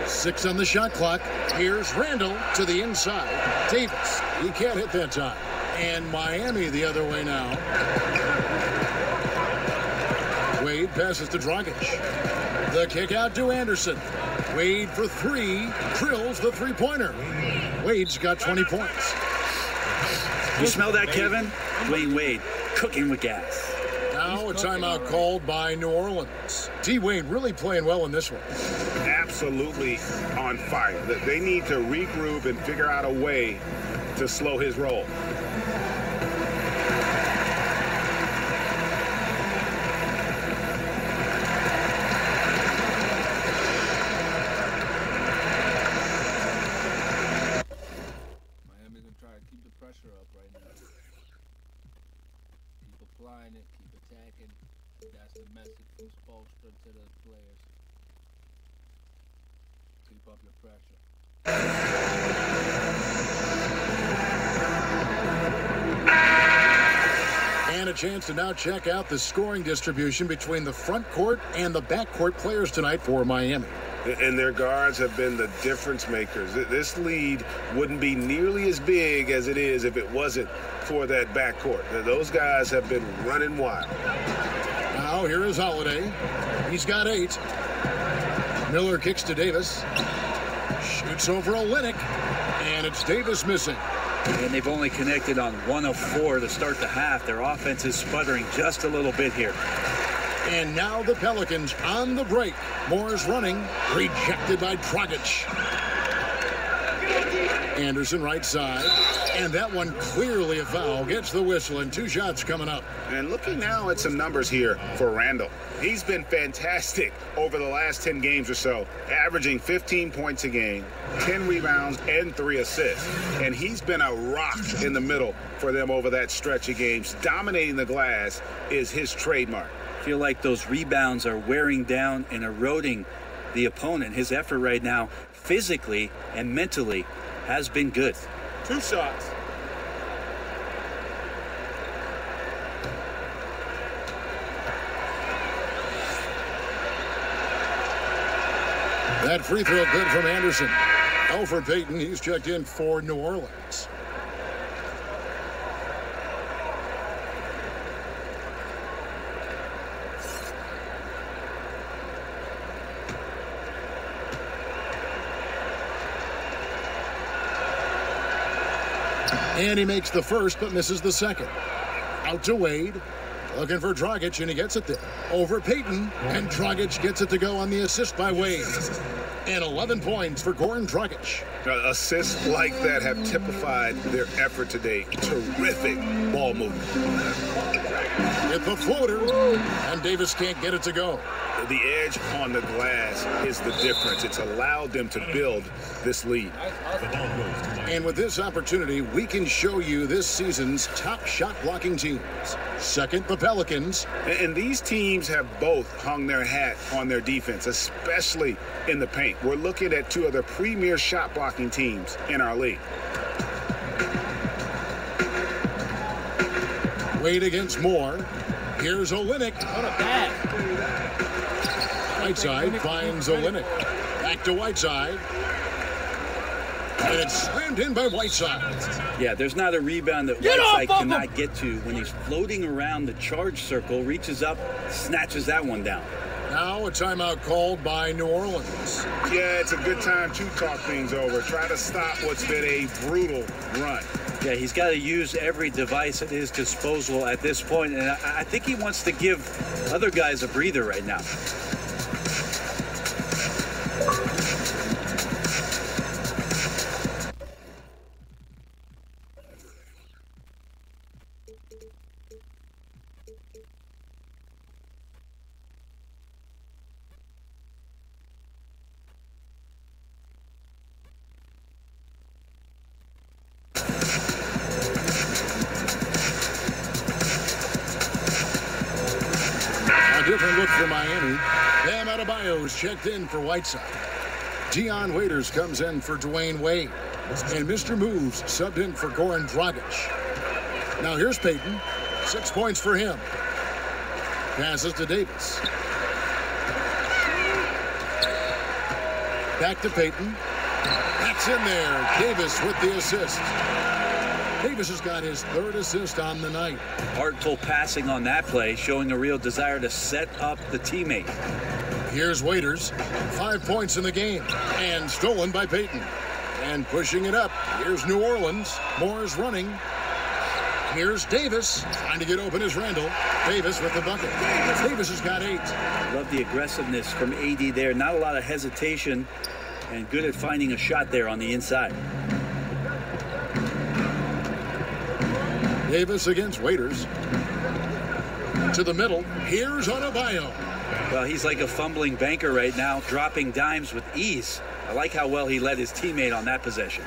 6 on the shot clock. Here's Randall to the inside. Davis, he can't hit that time. And Miami the other way now. Wade passes to Dragic. The kick out to Anderson. Wade for 3. Drills the three-pointer. Wade's got 20 points. You smell that, Kevin? Dwayne Wade cooking with gas. Now a timeout called by New Orleans. D-Wade really playing well in this one. Absolutely on fire. They need to regroup and figure out a way to slow his roll. Miami's going to try to keep the pressure up right now. Keep applying it, keep attacking. That's the message from Spoelstra to the players. Keep up your pressure. And a chance to now check out the scoring distribution between the front court and the back court players tonight for Miami. And their guards have been the difference makers. This lead wouldn't be nearly as big as it is if it wasn't for that backcourt. Those guys have been running wild. Now here is Holiday. He's got 8. Miller kicks to Davis. Shoots over Olynyk. And it's Davis missing. And they've only connected on 1 of 4 to start the half. Their offense is sputtering just a little bit here. And now the Pelicans on the break. Moore's running. Rejected by Dragic. Anderson right side. And that one clearly a foul. Gets the whistle and 2 shots coming up. And looking now at some numbers here for Randall. He's been fantastic over the last 10 games or so, averaging 15 points a game, 10 rebounds, and 3 assists. And he's been a rock in the middle for them over that stretch of games. Dominating the glass is his trademark. I feel like those rebounds are wearing down and eroding the opponent. His effort right now, physically and mentally, has been good. 2 shots. That free throw good from Anderson. Elfrid Payton, he's checked in for New Orleans. And he makes the first, but misses the second. Out to Wade. Looking for Dragic, and he gets it there. Over Payton, and Dragic gets it to go on the assist by Wade. And 11 points for Goran Dragic. Assists like that have typified their effort today. Terrific ball movement. Hit the floater, and Davis can't get it to go. The edge on the glass is the difference. It's allowed them to build this lead. And with this opportunity, we can show you this season's top shot blocking teams. Second, the Pelicans. And these teams have both hung their hat on their defense, especially in the paint. We're looking at 2 of the premier shot blocking teams in our league. Wade against Moore. Here's Olynyk. What a pass. Whiteside finds Olynyk. Back to Whiteside. And it's slammed in by Whiteside. Yeah, there's not a rebound that Whiteside cannot get to when he's floating around the charge circle, reaches up, snatches that one down. Now a timeout called by New Orleans. Yeah, it's a good time to talk things over. Try to stop what's been a brutal run. Yeah, he's got to use every device at his disposal at this point, and I think he wants to give other guys a breather right now. look for Miami. Bam Adebayo's checked in for Whiteside. Dion Waiters comes in for Dwayne Wade. And Mr. Moves subbed in for Goran Dragic. Now here's Payton. 6 points for him. Passes to Davis. Back to Payton. That's in there. Davis with the assist. Davis has got his 3rd assist on the night. Artful passing on that play, showing a real desire to set up the teammate. Here's Waiters. 5 points in the game. And stolen by Payton. And pushing it up. Here's New Orleans. Moore's running. Here's Davis. Trying to get open is Randall. Davis with the bucket. Davis has got 8. Love the aggressiveness from AD there. Not a lot of hesitation. And good at finding a shot there on the inside. Davis against Waiters. To the middle. Here's Adebayo. Well, he's like a fumbling banker right now, dropping dimes with ease. I like how well he led his teammate on that possession.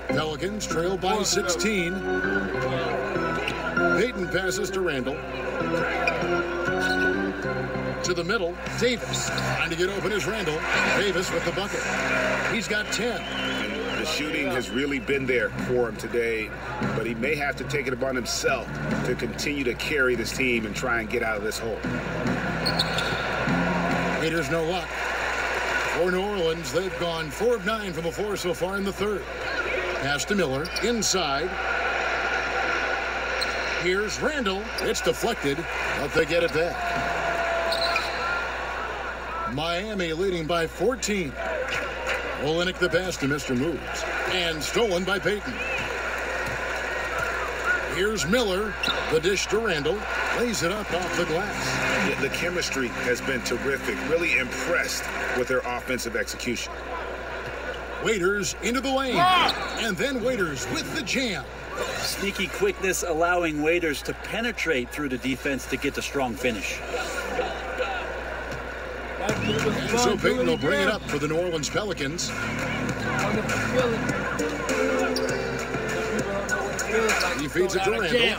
Pelicans trail by 16. Payton passes to Randall. To the middle. Davis. Trying to get open is Randall. Davis with the bucket. He's got 10. The shooting has really been there for him today, but he may have to take it upon himself to continue to carry this team and try and get out of this hole. Waiters no luck. For New Orleans, they've gone 4 of 9 from the floor so far in the 3rd. Pass to Miller. Inside. Here's Randall. It's deflected, but they get it back. Miami leading by 14. Olynyk the pass to Mr. Moves. And stolen by Payton. Here's Miller. The dish to Randall. Lays it up off the glass. The chemistry has been terrific. Really impressed with their offensive execution. Waiters into the lane. And then Waiters with the jam. Sneaky quickness allowing Waiters to penetrate through the defense to get the strong finish. And so Payton will bring it up for the New Orleans Pelicans. He feeds it to Randall.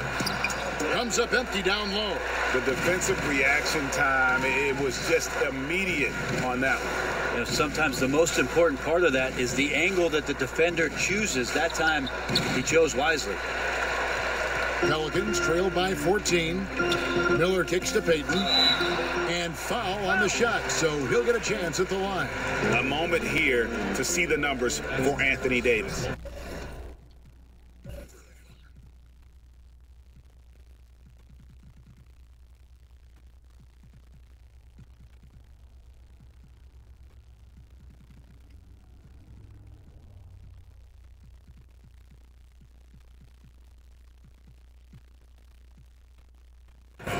Comes up empty down low. The defensive reaction time, it was just immediate on that one. You know, sometimes the most important part of that is the angle that the defender chooses. That time, he chose wisely. Pelicans trail by 14. Miller kicks to Payton. And foul on the shot, so he'll get a chance at the line. A moment here to see the numbers for Anthony Davis.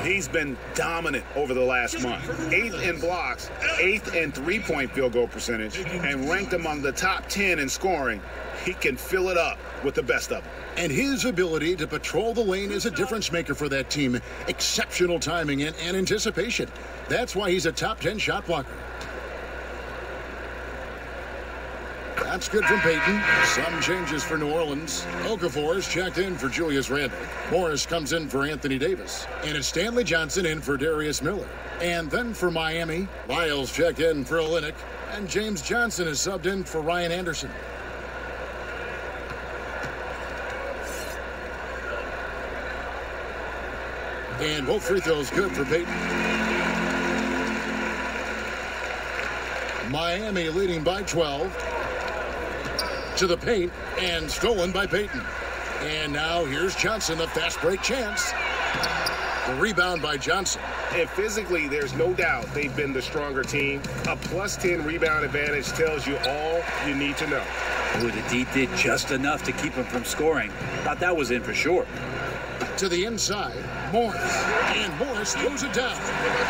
He's been dominant over the last month. 8th in blocks, 8th in three-point field goal percentage, and ranked among the top 10 in scoring. He can fill it up with the best of them. And his ability to patrol the lane is a difference maker for that team. Exceptional timing and anticipation. That's why he's a top 10 shot blocker. That's good from Payton. Some changes for New Orleans. Okafor is checked in for Julius Randle. Morris comes in for Anthony Davis. And it's Stanley Johnson in for Darius Miller. And then for Miami, Lyles checked in for Olynyk. And James Johnson is subbed in for Ryan Anderson. And both free throws good for Payton. Miami leading by 12. To the paint, and stolen by Payton. And now here's Johnson, the fast break chance. The rebound by Johnson. And physically, there's no doubt they've been the stronger team. A +10 rebound advantage tells you all you need to know. Ooh, the D did just enough to keep him from scoring. Thought that was in for sure. To the inside, Morris. And Morris throws it down.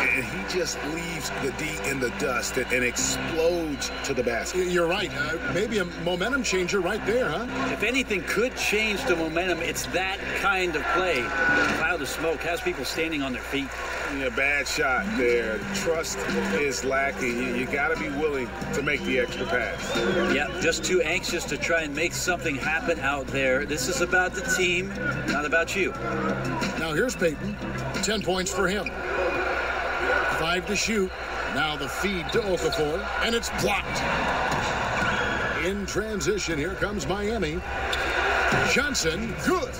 And he just leaves the D in the dust and explodes to the basket. You're right. Maybe a momentum changer right there, huh? If anything could change the momentum, it's that kind of play. A cloud of smoke has people standing on their feet. Yeah, bad shot there. Trust is lacking. You got to be willing to make the extra pass. Yeah, just too anxious to try and make something happen out there. This is about the team, not about you. Now here's Payton. 10 points for him. 5 to shoot. Now the feed to Okafor, and it's blocked. In transition, here comes Miami. Johnson, good.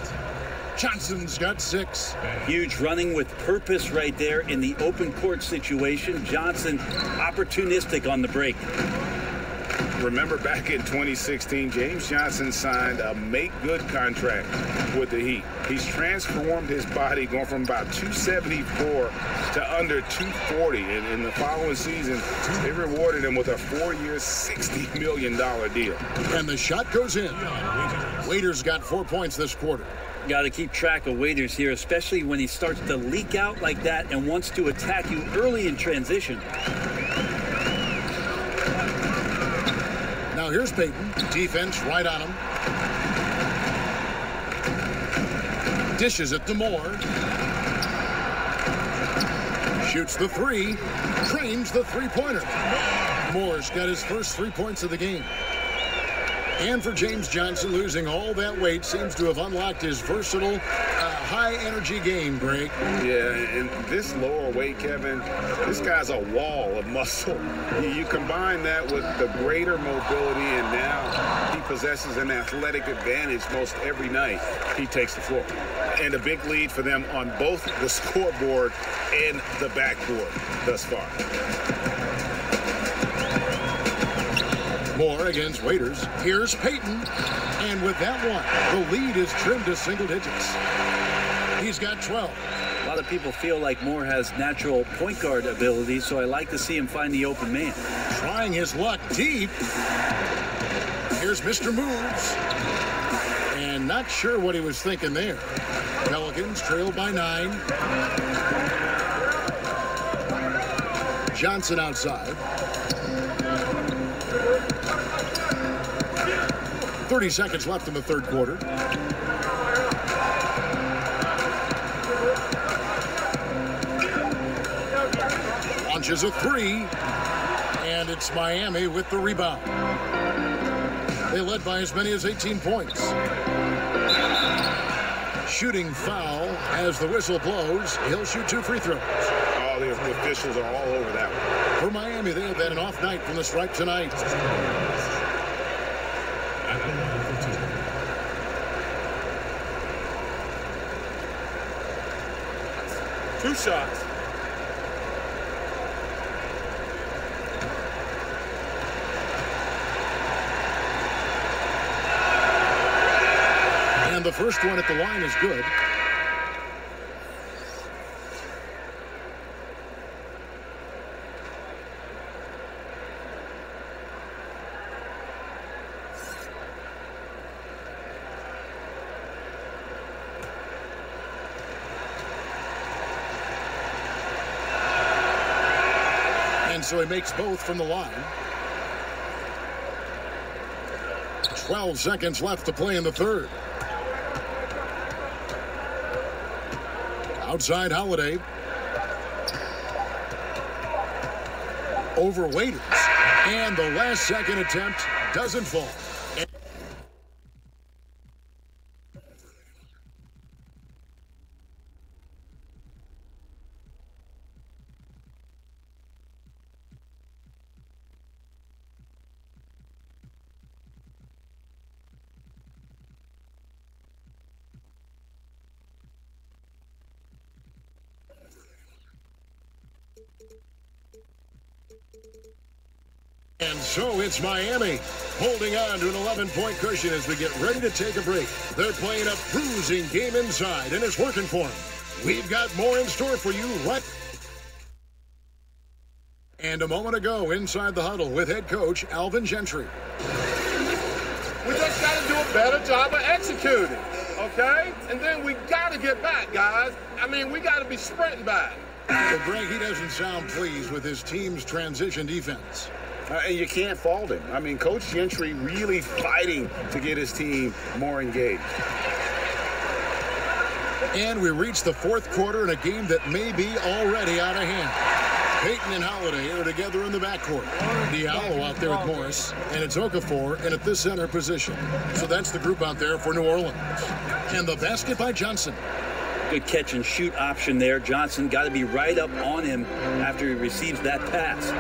Johnson's got 6. Huge running with purpose right there in the open court situation. Johnson opportunistic on the break. Remember back in 2016, James Johnson signed a make-good contract with the Heat. He's transformed his body, going from about 274 to under 240. And in the following season, they rewarded him with a 4-year, $60 million deal. And the shot goes in. Waiters got 4 points this quarter. Got to keep track of Waiters here, especially when he starts to leak out like that and wants to attack you early in transition. Now here's Payton. Defense right on him. Dishes it to Moore. Shoots the 3. Drains the three-pointer. Moore's got his first 3 points of the game. And for James Johnson, losing all that weight seems to have unlocked his versatile, high-energy game, Greg. Yeah, and this lower weight, Kevin, this guy's a wall of muscle. You combine that with the greater mobility, and now he possesses an athletic advantage most every night he takes the floor. And a big lead for them on both the scoreboard and the backboard thus far. Moore against Waiters. Here's Payton. And with that one, the lead is trimmed to single digits. He's got 12. A lot of people feel like Moore has natural point guard ability, so I like to see him find the open man. Trying his luck deep. Here's Mr. Moves. And not sure what he was thinking there. Pelicans trailed by 9. Johnson outside. 30 seconds left in the third quarter. Launches a 3, and it's Miami with the rebound. They led by as many as 18 points. Shooting foul as the whistle blows. He'll shoot 2 free throws. Oh, the officials are all over that one. For Miami, they have had an off night from the stripe tonight. Two shots. And the first one at the line is good. So he makes both from the line. 12 seconds left to play in the third. Outside Holiday. Over Waiters. And the last second attempt doesn't fall. And so it's Miami holding on to an 11-point cushion as we get ready to take a break. They're playing a bruising game inside, and it's working for them. We've got more in store for you right. And a moment ago, inside the huddle with head coach Alvin Gentry. We just got to do a better job of executing, okay? And then we got to get back, guys. I mean, we got to be sprinting back. So, Greg, he doesn't sound pleased with his team's transition defense. And you can't fault him. I mean, Coach Gentry really fighting to get his team more engaged. And we reach the fourth quarter in a game that may be already out of hand. Payton and Holiday are together in the backcourt. Diallo out there with Morris, and it's Okafor in at the center position. So that's the group out there for New Orleans. And the basket by Johnson. Good catch and shoot option there. Johnson got to be right up on him after he receives that pass.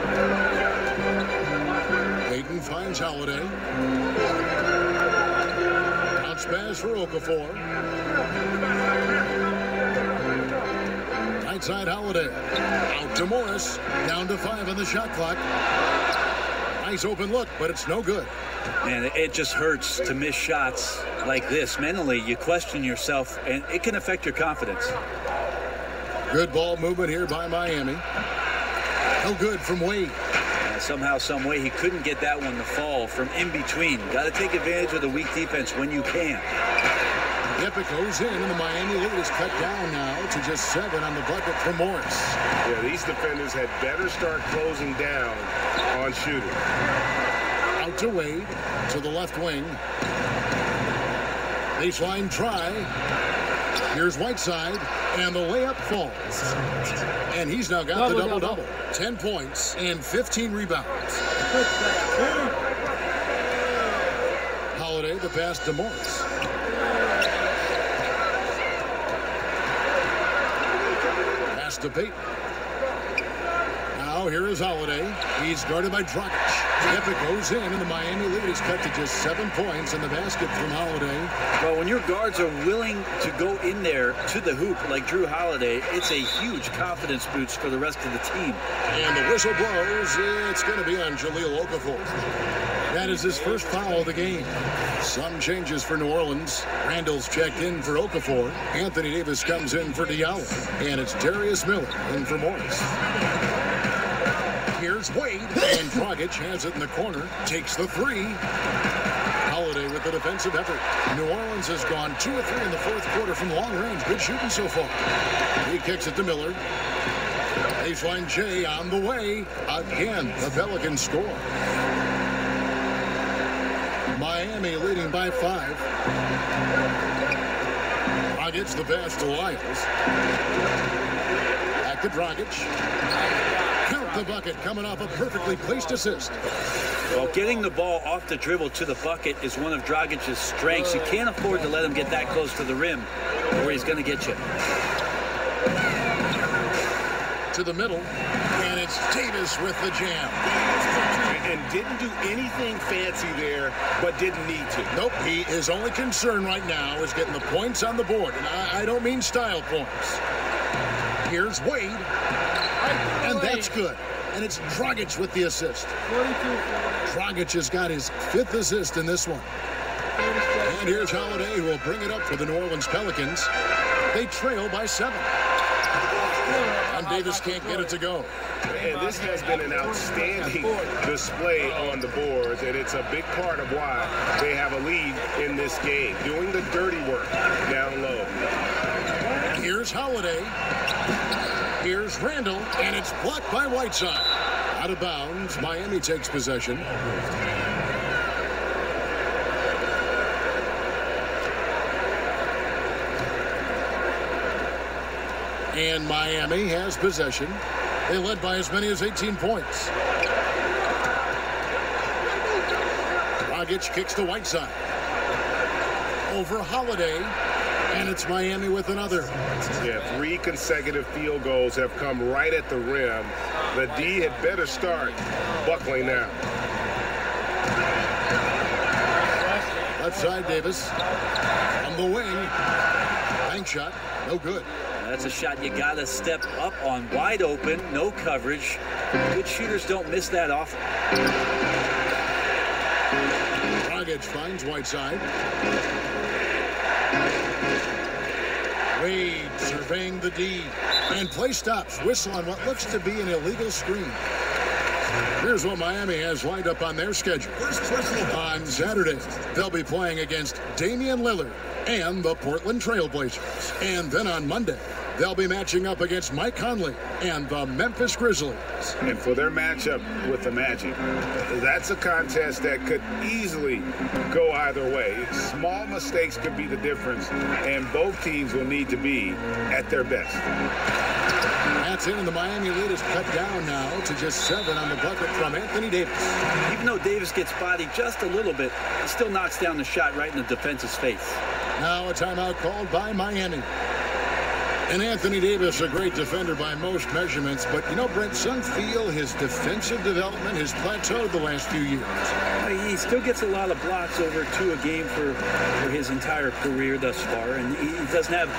Payton finds Holiday. Bounce pass for Okafor. Right side Holiday. Out to Morris. Down to 5 on the shot clock. Nice open look, but it's no good. Man, it just hurts to miss shots like this. Mentally, you question yourself, and it can affect your confidence. Good ball movement here by Miami. No good from Wade. Somehow, some way, he couldn't get that one to fall from in between. Got to take advantage of the weak defense when you can. Yep, it goes in, and the Miami lead is cut down now to just 7 on the bucket for Morris. Yeah, these defenders had better start closing down on shooting. Out to Wade, to the left wing. Baseline try. Here's Whiteside, and the layup falls. And he's now got the double-double. 10 points and 15 rebounds. Holiday, the pass to Morris. Pass to Payton. Now here is Holiday. He's guarded by Dragic. Yep, it goes in, and the Miami lead is cut to just 7 points in the basket from Holiday. Well, when your guards are willing to go in there to the hoop like Drew Holiday, it's a huge confidence boost for the rest of the team. And the whistle blows. It's going to be on Jahlil Okafor. That is his first foul of the game. Some changes for New Orleans. Randall's checked in for Okafor. Anthony Davis comes in for Diallo. And it's Darius Miller in for Morris. Here's Wade, and Dragic has it in the corner, takes the 3. Holiday with the defensive effort. New Orleans has gone 2 of 3 in the fourth quarter from long range. Good shooting so far. He kicks it to Miller. Baseline J on the way. Again, the Pelicans score. Miami leading by 5. Dragic the pass to Lyles. Back to Dragic. Count the bucket coming off a perfectly placed assist. Well, getting the ball off the dribble to the bucket is one of Dragic's strengths. You can't afford to let him get that close to the rim or he's going to get you. To the middle, and it's Davis with the jam. And didn't do anything fancy there, but didn't need to. Nope, his only concern right now is getting the points on the board. And I don't mean style points. Here's Wade. And that's good. And it's Dragic with the assist. Dragic has got his 5th assist in this one. And here's Holiday, who will bring it up for the New Orleans Pelicans. They trail by 7. And Davis can't get it to go. And this has been an outstanding display on the boards, and it's a big part of why they have a lead in this game, doing the dirty work down low. Here's Holiday. Here's Randall, and it's blocked by Whiteside. Out of bounds, Miami takes possession. And Miami has possession. They led by as many as 18 points. Dragic kicks to Whiteside. Over Holiday. And it's Miami with another. Yeah, 3 consecutive field goals have come right at the rim. The D had better start buckling now. Left side, Davis. On the wing. Bank shot. No good. That's a shot you got to step up on. Wide open. No coverage. Good shooters don't miss that often. Dragic finds Whiteside. Wade surveying the D. And play stops. Whistle on what looks to be an illegal screen. Here's what Miami has lined up on their schedule. On Saturday, they'll be playing against Damian Lillard and the Portland Trailblazers. And then on Monday, they'll be matching up against Mike Conley and the Memphis Grizzlies. And for their matchup with the Magic, that's a contest that could easily go either way. Small mistakes could be the difference, and both teams will need to be at their best. That's it, and the Miami lead is cut down now to just 7 on the bucket from Anthony Davis. Even though Davis gets bodied just a little bit, he still knocks down the shot right in the defense's face. Now a timeout called by Miami. And Anthony Davis, a great defender by most measurements. But, you know, Brent, some feel his defensive development has plateaued the last few years. He still gets a lot of blocks, over 2 a game for his entire career thus far. And he doesn't have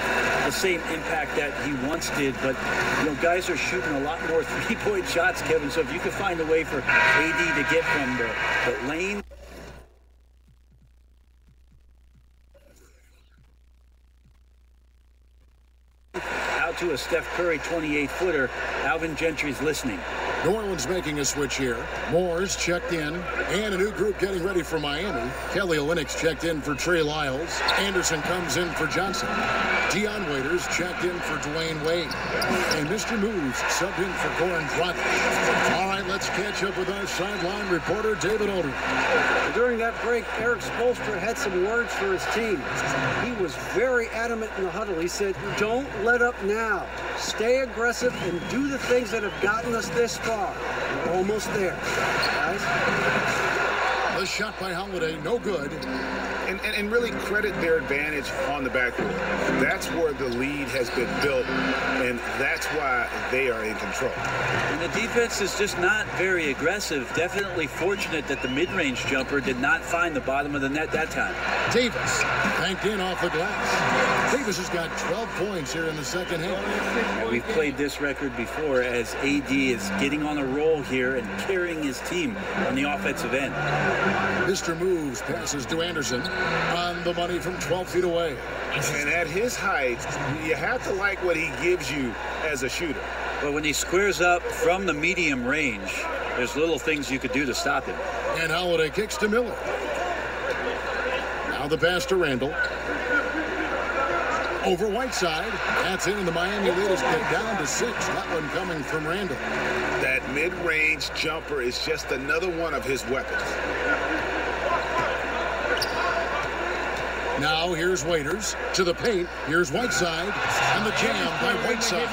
the same impact that he once did. But, you know, guys are shooting a lot more three-point shots, Kevin. So if you could find a way for AD to get from the lane. To a Steph Curry 28-footer. Alvin Gentry's listening. New Orleans making a switch here. Moore's checked in, and a new group getting ready for Miami. Kelly Olynyk's checked in for Trey Lyles. Anderson comes in for Johnson. Dion Waiters checked in for Dwayne Wade. And Mr. Moves subbed in for Goran Dragic. All right, let's catch up with our sideline reporter, David Aldridge. During that break, Eric Spoelstra had some words for his team. He was very adamant in the huddle. He said, don't let up now. Stay aggressive and do the things that have gotten us this far. We're almost there, guys. The shot by Holiday, no good. And really credit their advantage on the backcourt. That's where the lead has been built, and that's why they are in control. And the defense is just not very aggressive. Definitely fortunate that the mid-range jumper did not find the bottom of the net that time. Davis banked in off the glass. Davis has got 12 points here in the second half. We've played this record before as AD is getting on a roll here and carrying his team on the offensive end. Mr. Moves passes to Anderson on the money from 12 feet away. And at his height, you have to like what he gives you as a shooter. But when he squares up from the medium range, there's little things you could do to stop him. And Holiday kicks to Miller. Now the pass to Randall. Over Whiteside. That's in, and the Miami lead is get down to 6. That one coming from Randall. That mid-range jumper is just another one of his weapons. Now here's Waiters to the paint. Here's Whiteside, and the jam by Whiteside.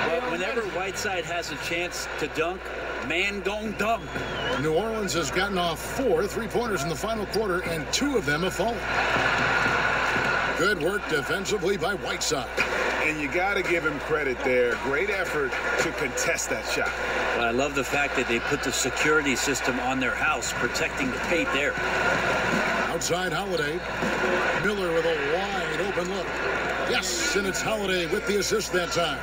Well, whenever Whiteside has a chance to dunk, man gon' dunk. New Orleans has gotten off 4 3-pointers in the final quarter, and 2 of them have fallen. Good work defensively by Whiteside. And you got to give him credit there. Great effort to contest that shot. Well, I love the fact that they put the security system on their house, protecting the paint there. Outside Holiday. Miller with a wide open look. Yes, and it's Holiday with the assist that time.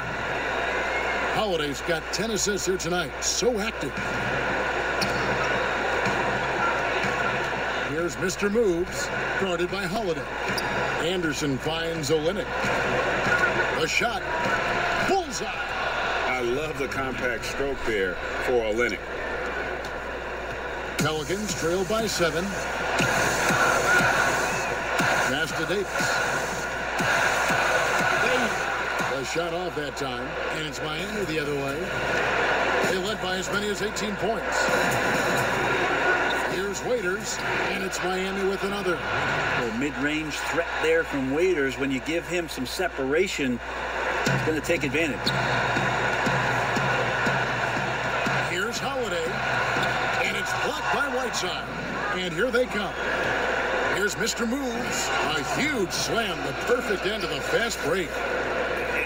Holiday's got 10 assists here tonight. So active. Here's Mr. Moves, guarded by Holiday. Anderson finds Oleynik. A shot. Bullseye. I love the compact stroke there for Oleynik. Pelicans trail by 7. Pass to Davis. A shot off that time, and it's Miami the other way. They led by as many as 18 points. Here's Waiters, and it's Miami with another. A mid-range threat there from Waiters. When you give him some separation, he's going to take advantage. Here's Holiday, and it's blocked by Whiteside. And here they come. Here's Mr. Moves. A huge slam, the perfect end of a fast break.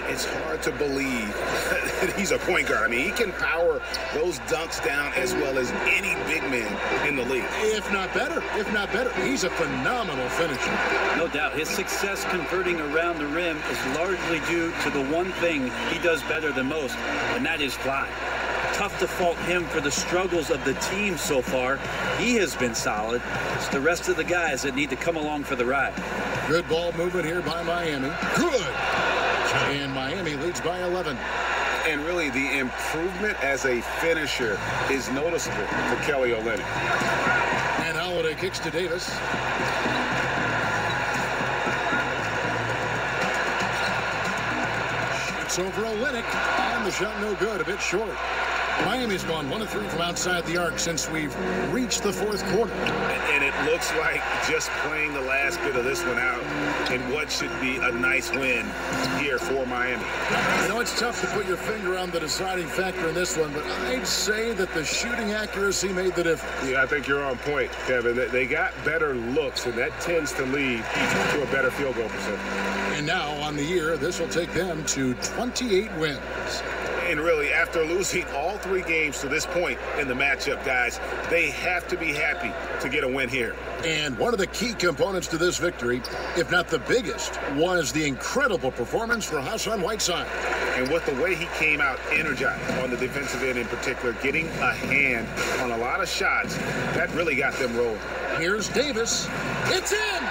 It's hard to believe that he's a point guard. I mean, he can power those dunks down as well as any big man in the league. If not better, he's a phenomenal finisher. No doubt. His success converting around the rim is largely due to the one thing he does better than most, and that is fly. Tough to fault him for the struggles of the team so far. He has been solid. It's the rest of the guys that need to come along for the ride. Good ball movement here by Miami. Good. And Miami leads by 11. And really, the improvement as a finisher is noticeable for Kelly Olynyk. And Holiday kicks to Davis. Shoots over Olynyk, and the shot no good, a bit short. Miami's gone 1 of 3 from outside the arc since we've reached the fourth quarter. And it looks like just playing the last bit of this one out in what should be a nice win here for Miami. I know it's tough to put your finger on the deciding factor in this one, but I'd say that the shooting accuracy made the difference. Yeah, I think you're on point, Kevin. They got better looks, and that tends to lead to a better field goal percentage. And now, on the year, this will take them to 28 wins. And really, after losing all 3 games to this point in the matchup, guys, they have to be happy to get a win here. And one of the key components to this victory, if not the biggest, was the incredible performance for Hassan Whiteside. And with the way he came out energized on the defensive end in particular, getting a hand on a lot of shots, that really got them rolling. Here's Davis. It's in!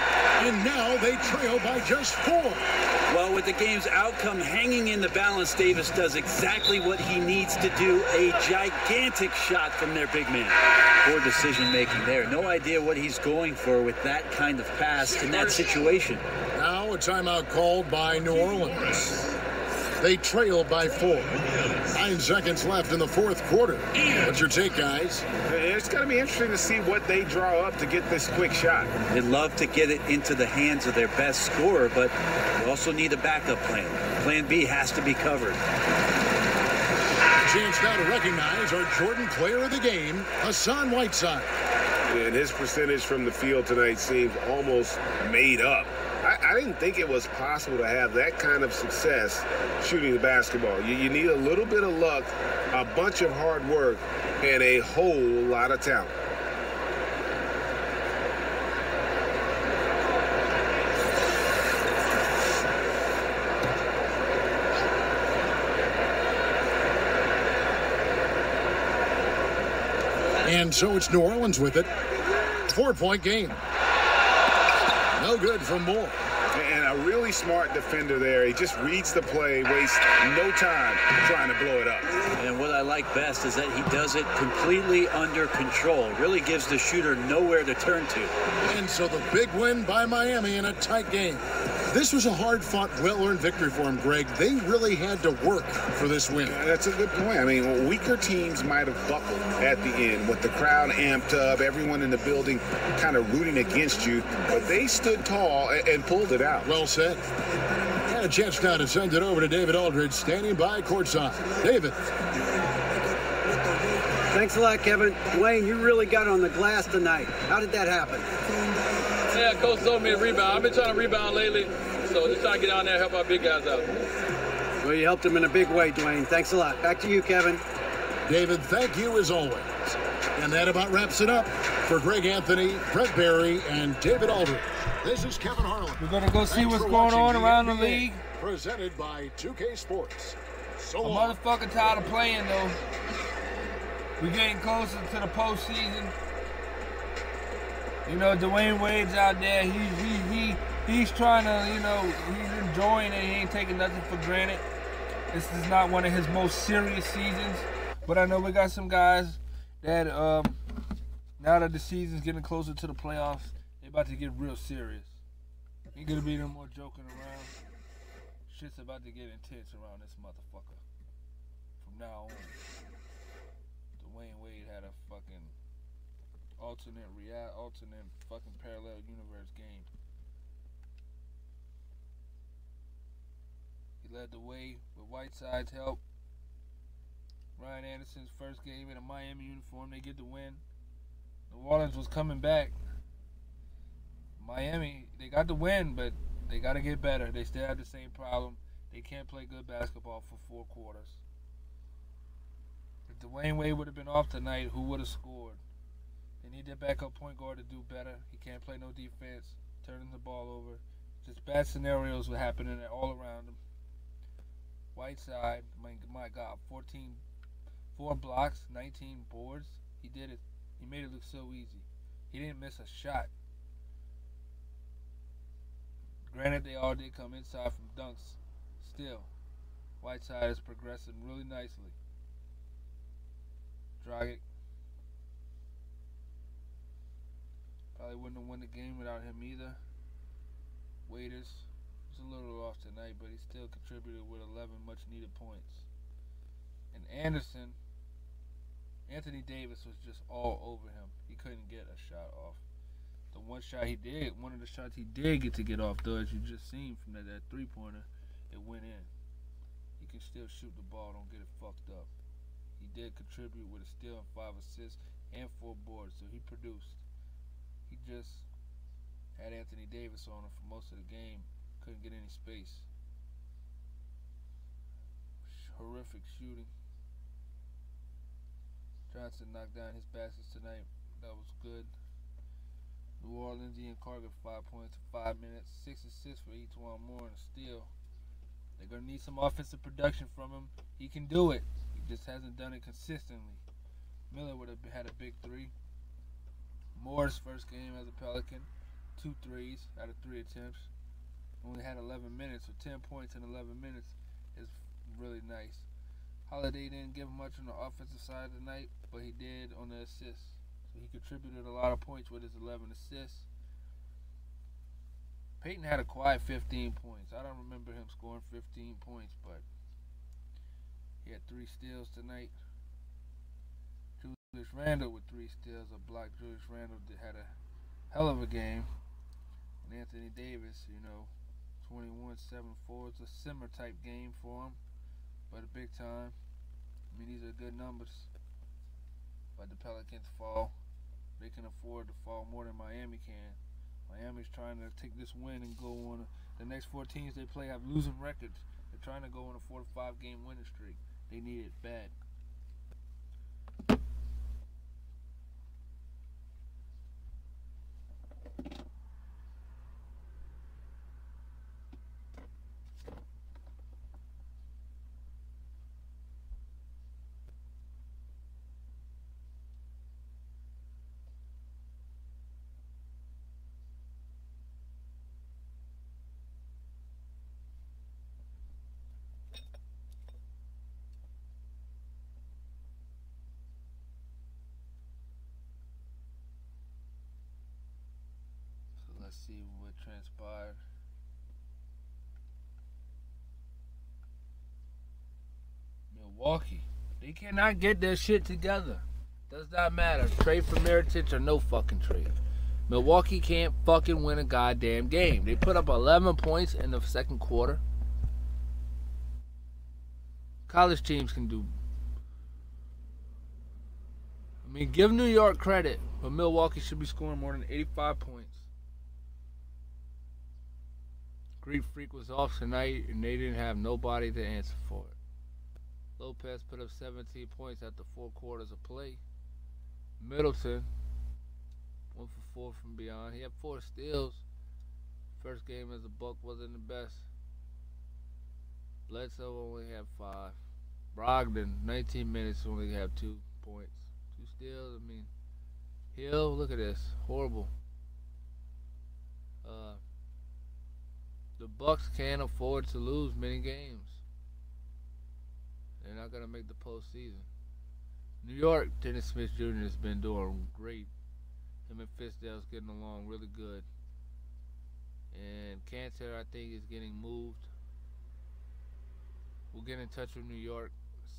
And now they trail by just 4. Well, with the game's outcome hanging in the balance, Davis does exactly what he needs to do, a gigantic shot from their big man. Poor decision-making there. No idea what he's going for with that kind of pass in that situation. Now a timeout called by New Orleans. They trail by 4. 9 seconds left in the fourth quarter. What's your take, guys? It's going to be interesting to see what they draw up to get this quick shot. They'd love to get it into the hands of their best scorer, but they also need a backup plan. Plan B has to be covered. Chance now to recognize our Jordan player of the game, Hassan Whiteside. And his percentage from the field tonight seems almost made up. I didn't think it was possible to have that kind of success shooting the basketball. You need a little bit of luck, a bunch of hard work, and a whole lot of talent. And so it's New Orleans with it. 4-point game. No good from Moore. And a really smart defender there. He just reads the play, wastes no time trying to blow it up. And what I like best is that he does it completely under control. Really gives the shooter nowhere to turn to. And so the big win by Miami in a tight game. This was a hard-fought, well-earned victory for him, Greg. They really had to work for this win. That's a good point. I mean, weaker teams might have buckled at the end with the crowd amped up, everyone in the building kind of rooting against you, but they stood tall and pulled it out. Well said. And a chance now to send it over to David Aldridge, standing by courtside. David. Thanks a lot, Kevin. Wayne, you really got on the glass tonight. How did that happen? Yeah, coach told me to rebound. I've been trying to rebound lately, so just trying to get down there and help our big guys out. Well, you helped him in a big way, Dwayne. Thanks a lot. Back to you, Kevin. David, thank you as always. And that about wraps it up for Greg Anthony, Brett Barry, and David Aldridge. This is Kevin Harlan. We're going to go see what's going on around the league. Presented by 2K Sports. So I'm motherfucking tired of playing, though. We're getting closer to the postseason. You know, Dwayne Wade's out there. He's trying to, you know, he's enjoying it. He ain't taking nothing for granted. This is not one of his most serious seasons. But I know we got some guys that, now that the season's getting closer to the playoffs, they're about to get real serious. Ain't gonna be no more joking around. Shit's about to get intense around this motherfucker. From now on. Dwayne Wade had a fucking alternate fucking parallel universe game. He led the way with Whiteside's help. Ryan Anderson's first game in a Miami uniform, they get the win. New Orleans was coming back. Miami, they got the win, but they got to get better. They still have the same problem. They can't play good basketball for 4 quarters. If Dwayne Wade would have been off tonight, who would have scored? They need their backup point guard to do better. He can't play no defense, turning the ball over. Just bad scenarios were happening all around him. Whiteside, my God, 4 blocks, 19 boards. He did it. He made it look so easy. He didn't miss a shot. Granted, they all did come inside from dunks. Still, Whiteside is progressing really nicely. Dragic probably wouldn't have won the game without him either. Waiters was a little off tonight, but he still contributed with 11 much-needed points. And Anderson, Anthony Davis was just all over him. He couldn't get a shot off. The one of the shots he did get off, though, as you just seen from that 3-pointer, it went in. He can still shoot the ball, don't get it fucked up. He did contribute with a steal and 5 assists and 4 boards, so he produced. He just had Anthony Davis on him for most of the game. Couldn't get any space. Horrific shooting. Johnson knocked down his baskets tonight. That was good. New Orleans, Ian Carter, 5 points in 5 minutes. 6 assists for Etuan Moore and a steal. They're going to need some offensive production from him. He can do it. He just hasn't done it consistently. Miller would have had a big 3. Moore's first game as a Pelican. 2 threes out of 3 attempts. Only had 11 minutes, so 10 points in 11 minutes is really nice. Holiday didn't give much on the offensive side tonight, but he did on the assists. So he contributed a lot of points with his 11 assists. Peyton had a quiet 15 points. I don't remember him scoring 15 points, but he had 3 steals tonight. Julius Randle with 3 steals. A block. Julius Randle had a hell of a game. And Anthony Davis, 21, 7, 4. It's a simmer type game for him, but a big time. I mean, these are good numbers. But the Pelicans fall. They can afford to fall more than Miami can. Miami's trying to take this win and go on. The next 4 teams they play have losing records. They're trying to go on a 4 to 5 game winning streak. They need it bad. Let's see what transpired. Milwaukee, they cannot get their shit together. Does not matter. Trade for Mirotic or no fucking trade. Milwaukee can't fucking win a goddamn game. They put up 11 points in the second quarter. College teams can do. I mean, give New York credit, but Milwaukee should be scoring more than 85 points. Greek Freak was off tonight, and they didn't have nobody to answer for it. Lopez put up 17 points after 4 quarters of play. Middleton, 1 for 4 from beyond. He had 4 steals. First game as a Buck wasn't the best. Bledsoe only had 5. Brogdon, 19 minutes, only had 2 points. 2 steals, I mean. Hill, look at this. Horrible. The Bucks can't afford to lose many games. They're not going to make the postseason. New York, Dennis Smith Jr. has been doing great. Him and Fizdale's getting along really good. And Cantor, I think, is getting moved. We'll get in touch with New York,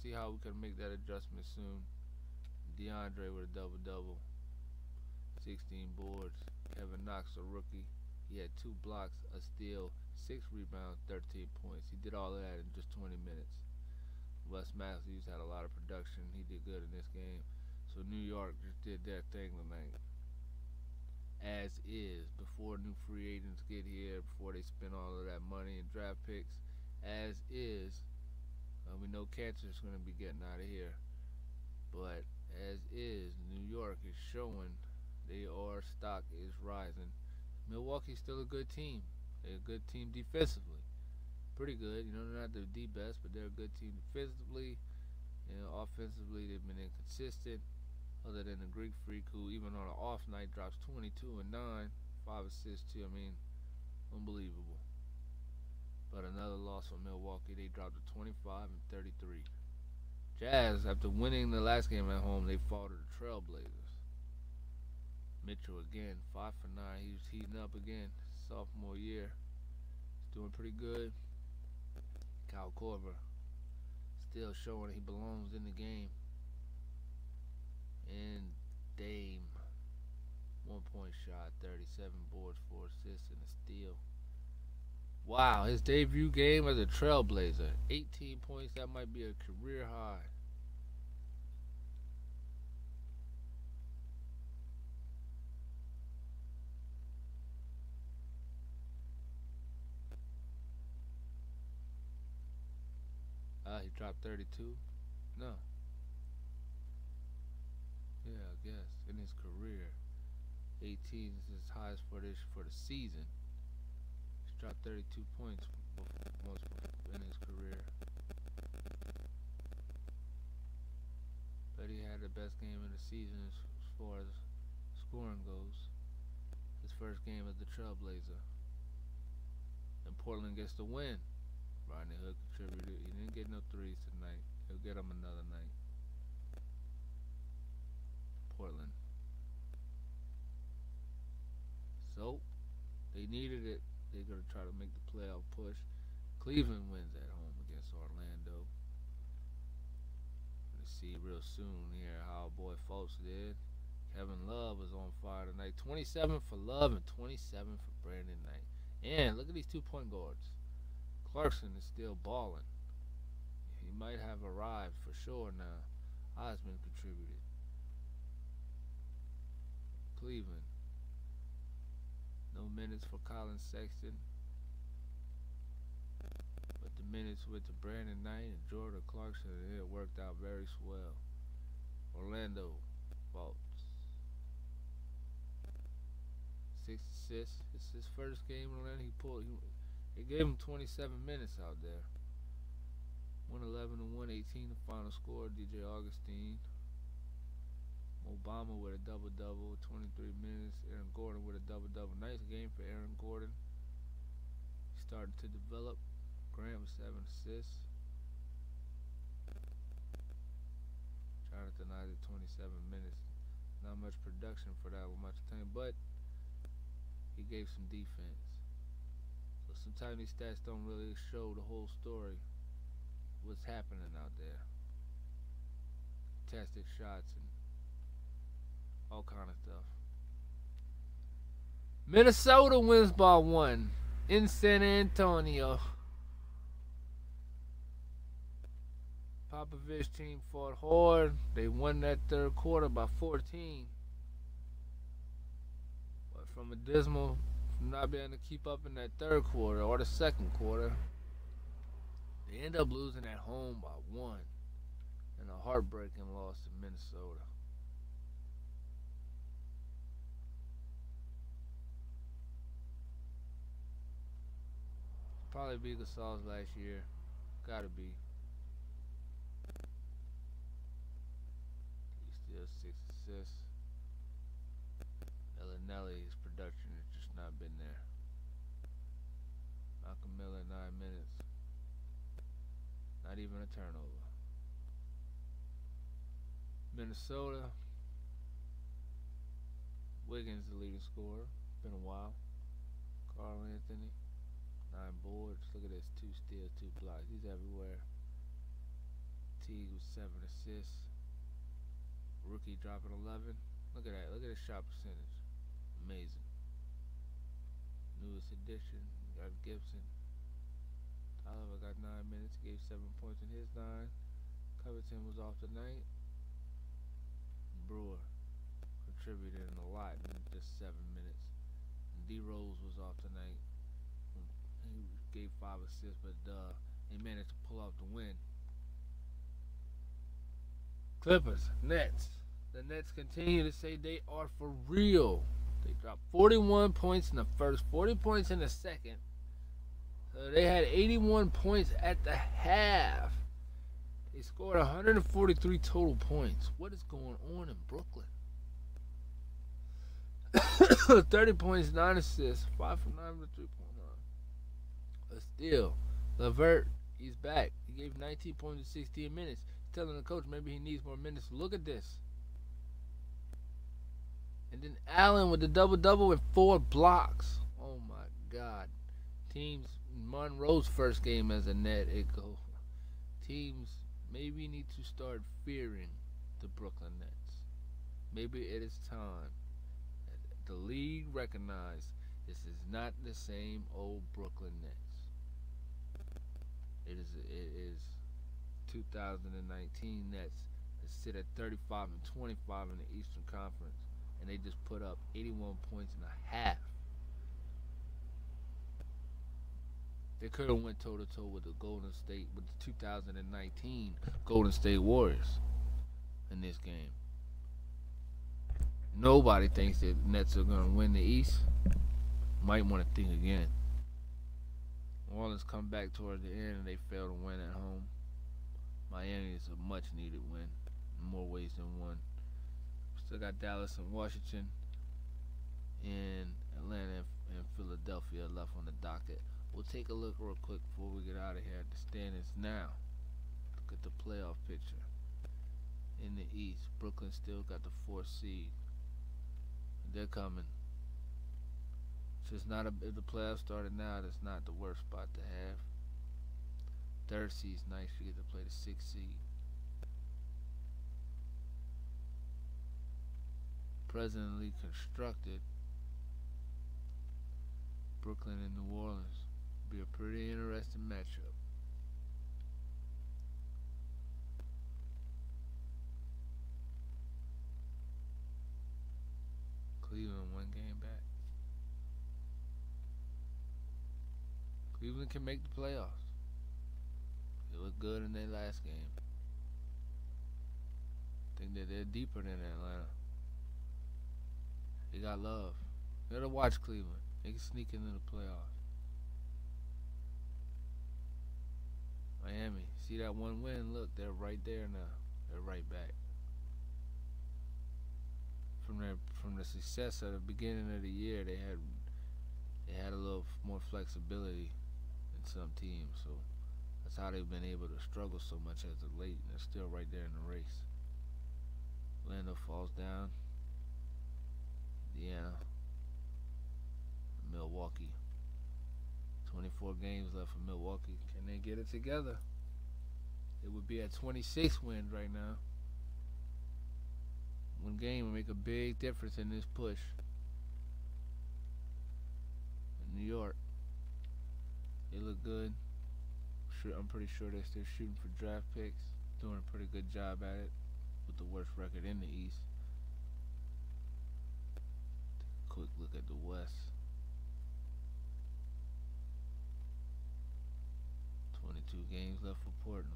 see how we can make that adjustment soon. DeAndre with a double-double. 16 boards. Kevin Knox, a rookie. He had 2 blocks, a steal, 6 rebounds, 13 points. He did all of that in just 20 minutes. Wes Matthews had a lot of production. He did good in this game. So New York just did their thing tonight. As is, before new free agents get here, before they spend all of that money in draft picks. As is. We know Cancer's going to be getting out of here. But as is, New York is showing their stock is rising. Milwaukee's still a good team. They're a good team defensively. Pretty good. They're not the best, but they're a good team defensively. Offensively, they've been inconsistent. Other than the Greek Freak, who even on an off night drops 22 and 9, 5 assists too. I mean, unbelievable. But another loss for Milwaukee. They dropped to 25 and 33. Jazz, after winning the last game at home, they fall to the Trailblazers. Mitchell again, 5 for 9. He's heating up again. Sophomore year. He's doing pretty good. Kyle Korver still showing he belongs in the game. And Dame, 1-point shot, 37 boards, 4 assists, and a steal. Wow, his debut game as a Trailblazer. 18 points, that might be a career high. He dropped 32? No. Yeah, I guess. In his career. 18 is his highest for the season. He's dropped 32 points most in his career. But he had the best game of the season as far as scoring goes. His first game as the Trailblazer. And Portland gets the win. Rodney Hood contributed. He didn't get no threes tonight. He'll get them another night. Portland. So, they needed it. They're going to try to make the playoff push. Cleveland wins at home against Orlando. We'll see real soon here how our boy Fultz did. Kevin Love was on fire tonight. 27 for Love and 27 for Brandon Knight. And look at these 2-point guards. Clarkson is still balling. He might have arrived for sure now. Osman contributed. Cleveland. No minutes for Colin Sexton. But the minutes went to Brandon Knight and Jordan Clarkson, and it worked out very swell. Orlando Fultz. 6 assists. It's his first game in Orlando. They gave him 27 minutes out there. 111 and 118, the final score. DJ Augustine. Obama with a double-double, 23 minutes. Aaron Gordon with a double-double. Nice game for Aaron Gordon. He started to develop. Grant with 7 assists. Jonathan Isaac, 27 minutes. Not much production for that much time, but he gave some defense. So sometimes these stats don't really show the whole story. What's happening out there. Contested shots and all kind of stuff. Minnesota wins by 1 in San Antonio. Popovich's team fought hard. They won that third quarter by 14. But from not being able to keep up in that third quarter or the second quarter, they end up losing at home by 1 in a heartbreaking loss to Minnesota. Probably be Gasol's last year. Gotta be. He's still 6 assists. N.O.L.A.'s production has just not been there. Malcolm Miller, 9 minutes. Not even a turnover. Minnesota. Wiggins, the leading scorer. Been a while. Carl Anthony. 9 boards. Look at this. 2 steals, 2 blocks. He's everywhere. Teague with 7 assists. Rookie dropping 11. Look at that. Look at his shot percentage. Amazing. Newest addition. Got Gibson. Oliver got 9 minutes. Gave 7 points in his 9. Covington was off tonight. Brewer contributed a lot in just 7 minutes. And D Rose was off tonight. He gave 5 assists, but they managed to pull off the win. Clippers, Nets. The Nets continue to say they are for real. They dropped 41 points in the first, 40 points in the second. So they had 81 points at the half. They scored 143 total points. What is going on in Brooklyn? 30 points, 9 assists, 5 from 9 with a 3-point line. But still, LeVert, he's back. He gave 19 points in 16 minutes. He's telling the coach maybe he needs more minutes. Look at this. And then Allen with the double-double with 4 blocks. Oh, my God. Teams, Monroe's first game as a net, teams maybe need to start fearing the Brooklyn Nets. Maybe it is time that the league recognize this is not the same old Brooklyn Nets. It is 2019 Nets that sit at 35 and 25 in the Eastern Conference, and they just put up 81 points and a half. They could have went toe to toe with the 2019 Golden State Warriors in this game. Nobody thinks that Nets are going to win the East. Might want to think again. New Orleans come back toward the end and they fail to win at home. Miami is a much needed win in more ways than one. Still got Dallas and Washington and Atlanta and Philadelphia left on the docket. We'll take a look real quick before we get out of here at the standings now. Look at the playoff picture. In the East, Brooklyn still got the 4th seed. They're coming. So it's not if the playoffs started now, that's not the worst spot to have. 3rd seed's nice. You get to play the 6th seed. Presently constructed, Brooklyn and New Orleans be a pretty interesting matchup. Cleveland 1 game back. Cleveland can make the playoffs. They look good in their last game. Think that they're deeper than Atlanta. They got love. You gotta watch Cleveland. They can sneak into the playoffs. Miami, see that 1 win? Look, they're right there now. They're right back. From the success at the beginning of the year, they had a little more flexibility than some teams. So that's how they've been able to struggle so much as of late, and they're still right there in the race. Orlando falls down. Indiana, Milwaukee. 24 games left for Milwaukee. Can they get it together? It would be at 26 wins right now. 1 game would make a big difference in this push. In New York, they look good. I'm pretty sure they're still shooting for draft picks. Doing a pretty good job at it with the worst record in the East. Quick look at the West. 22 games left for Portland.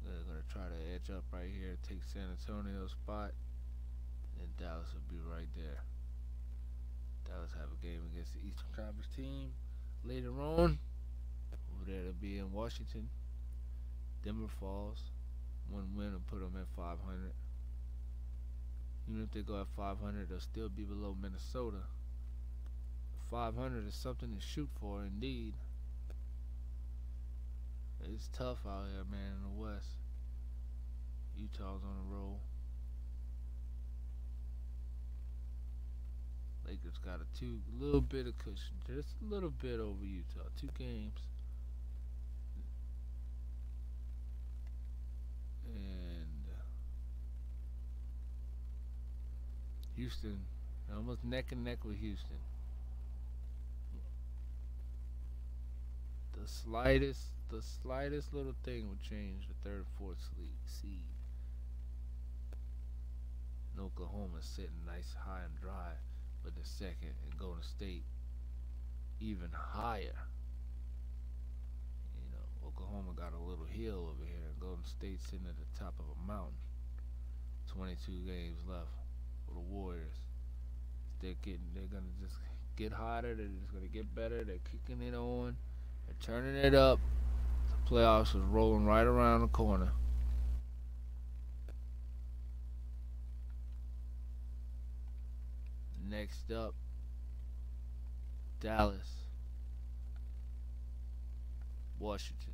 They're going to try to edge up right here, take San Antonio's spot, and Dallas will be right there. Dallas have a game against the Eastern Conference team later on. Over there to be in Washington. Denver falls. 1 win will put them at 500. Even if they go at 500, they'll still be below Minnesota. 500 is something to shoot for, indeed. It's tough out here, man, in the West. Utah's on a roll. Lakers got a little bit of cushion, just a little bit over Utah. 2 games. And Houston, almost neck and neck with Houston. The slightest little thing would change the 3rd and 4th seed. And Oklahoma sitting nice, high and dry, but the 2nd and Golden State even higher. You know, Oklahoma got a little hill over here. Golden State sitting at the top of a mountain. 22 games left for the Warriors. They're gonna just get hotter. They're just gonna get better. They're kicking it on. They're turning it up. The playoffs is rolling right around the corner. Next up, Dallas, Washington.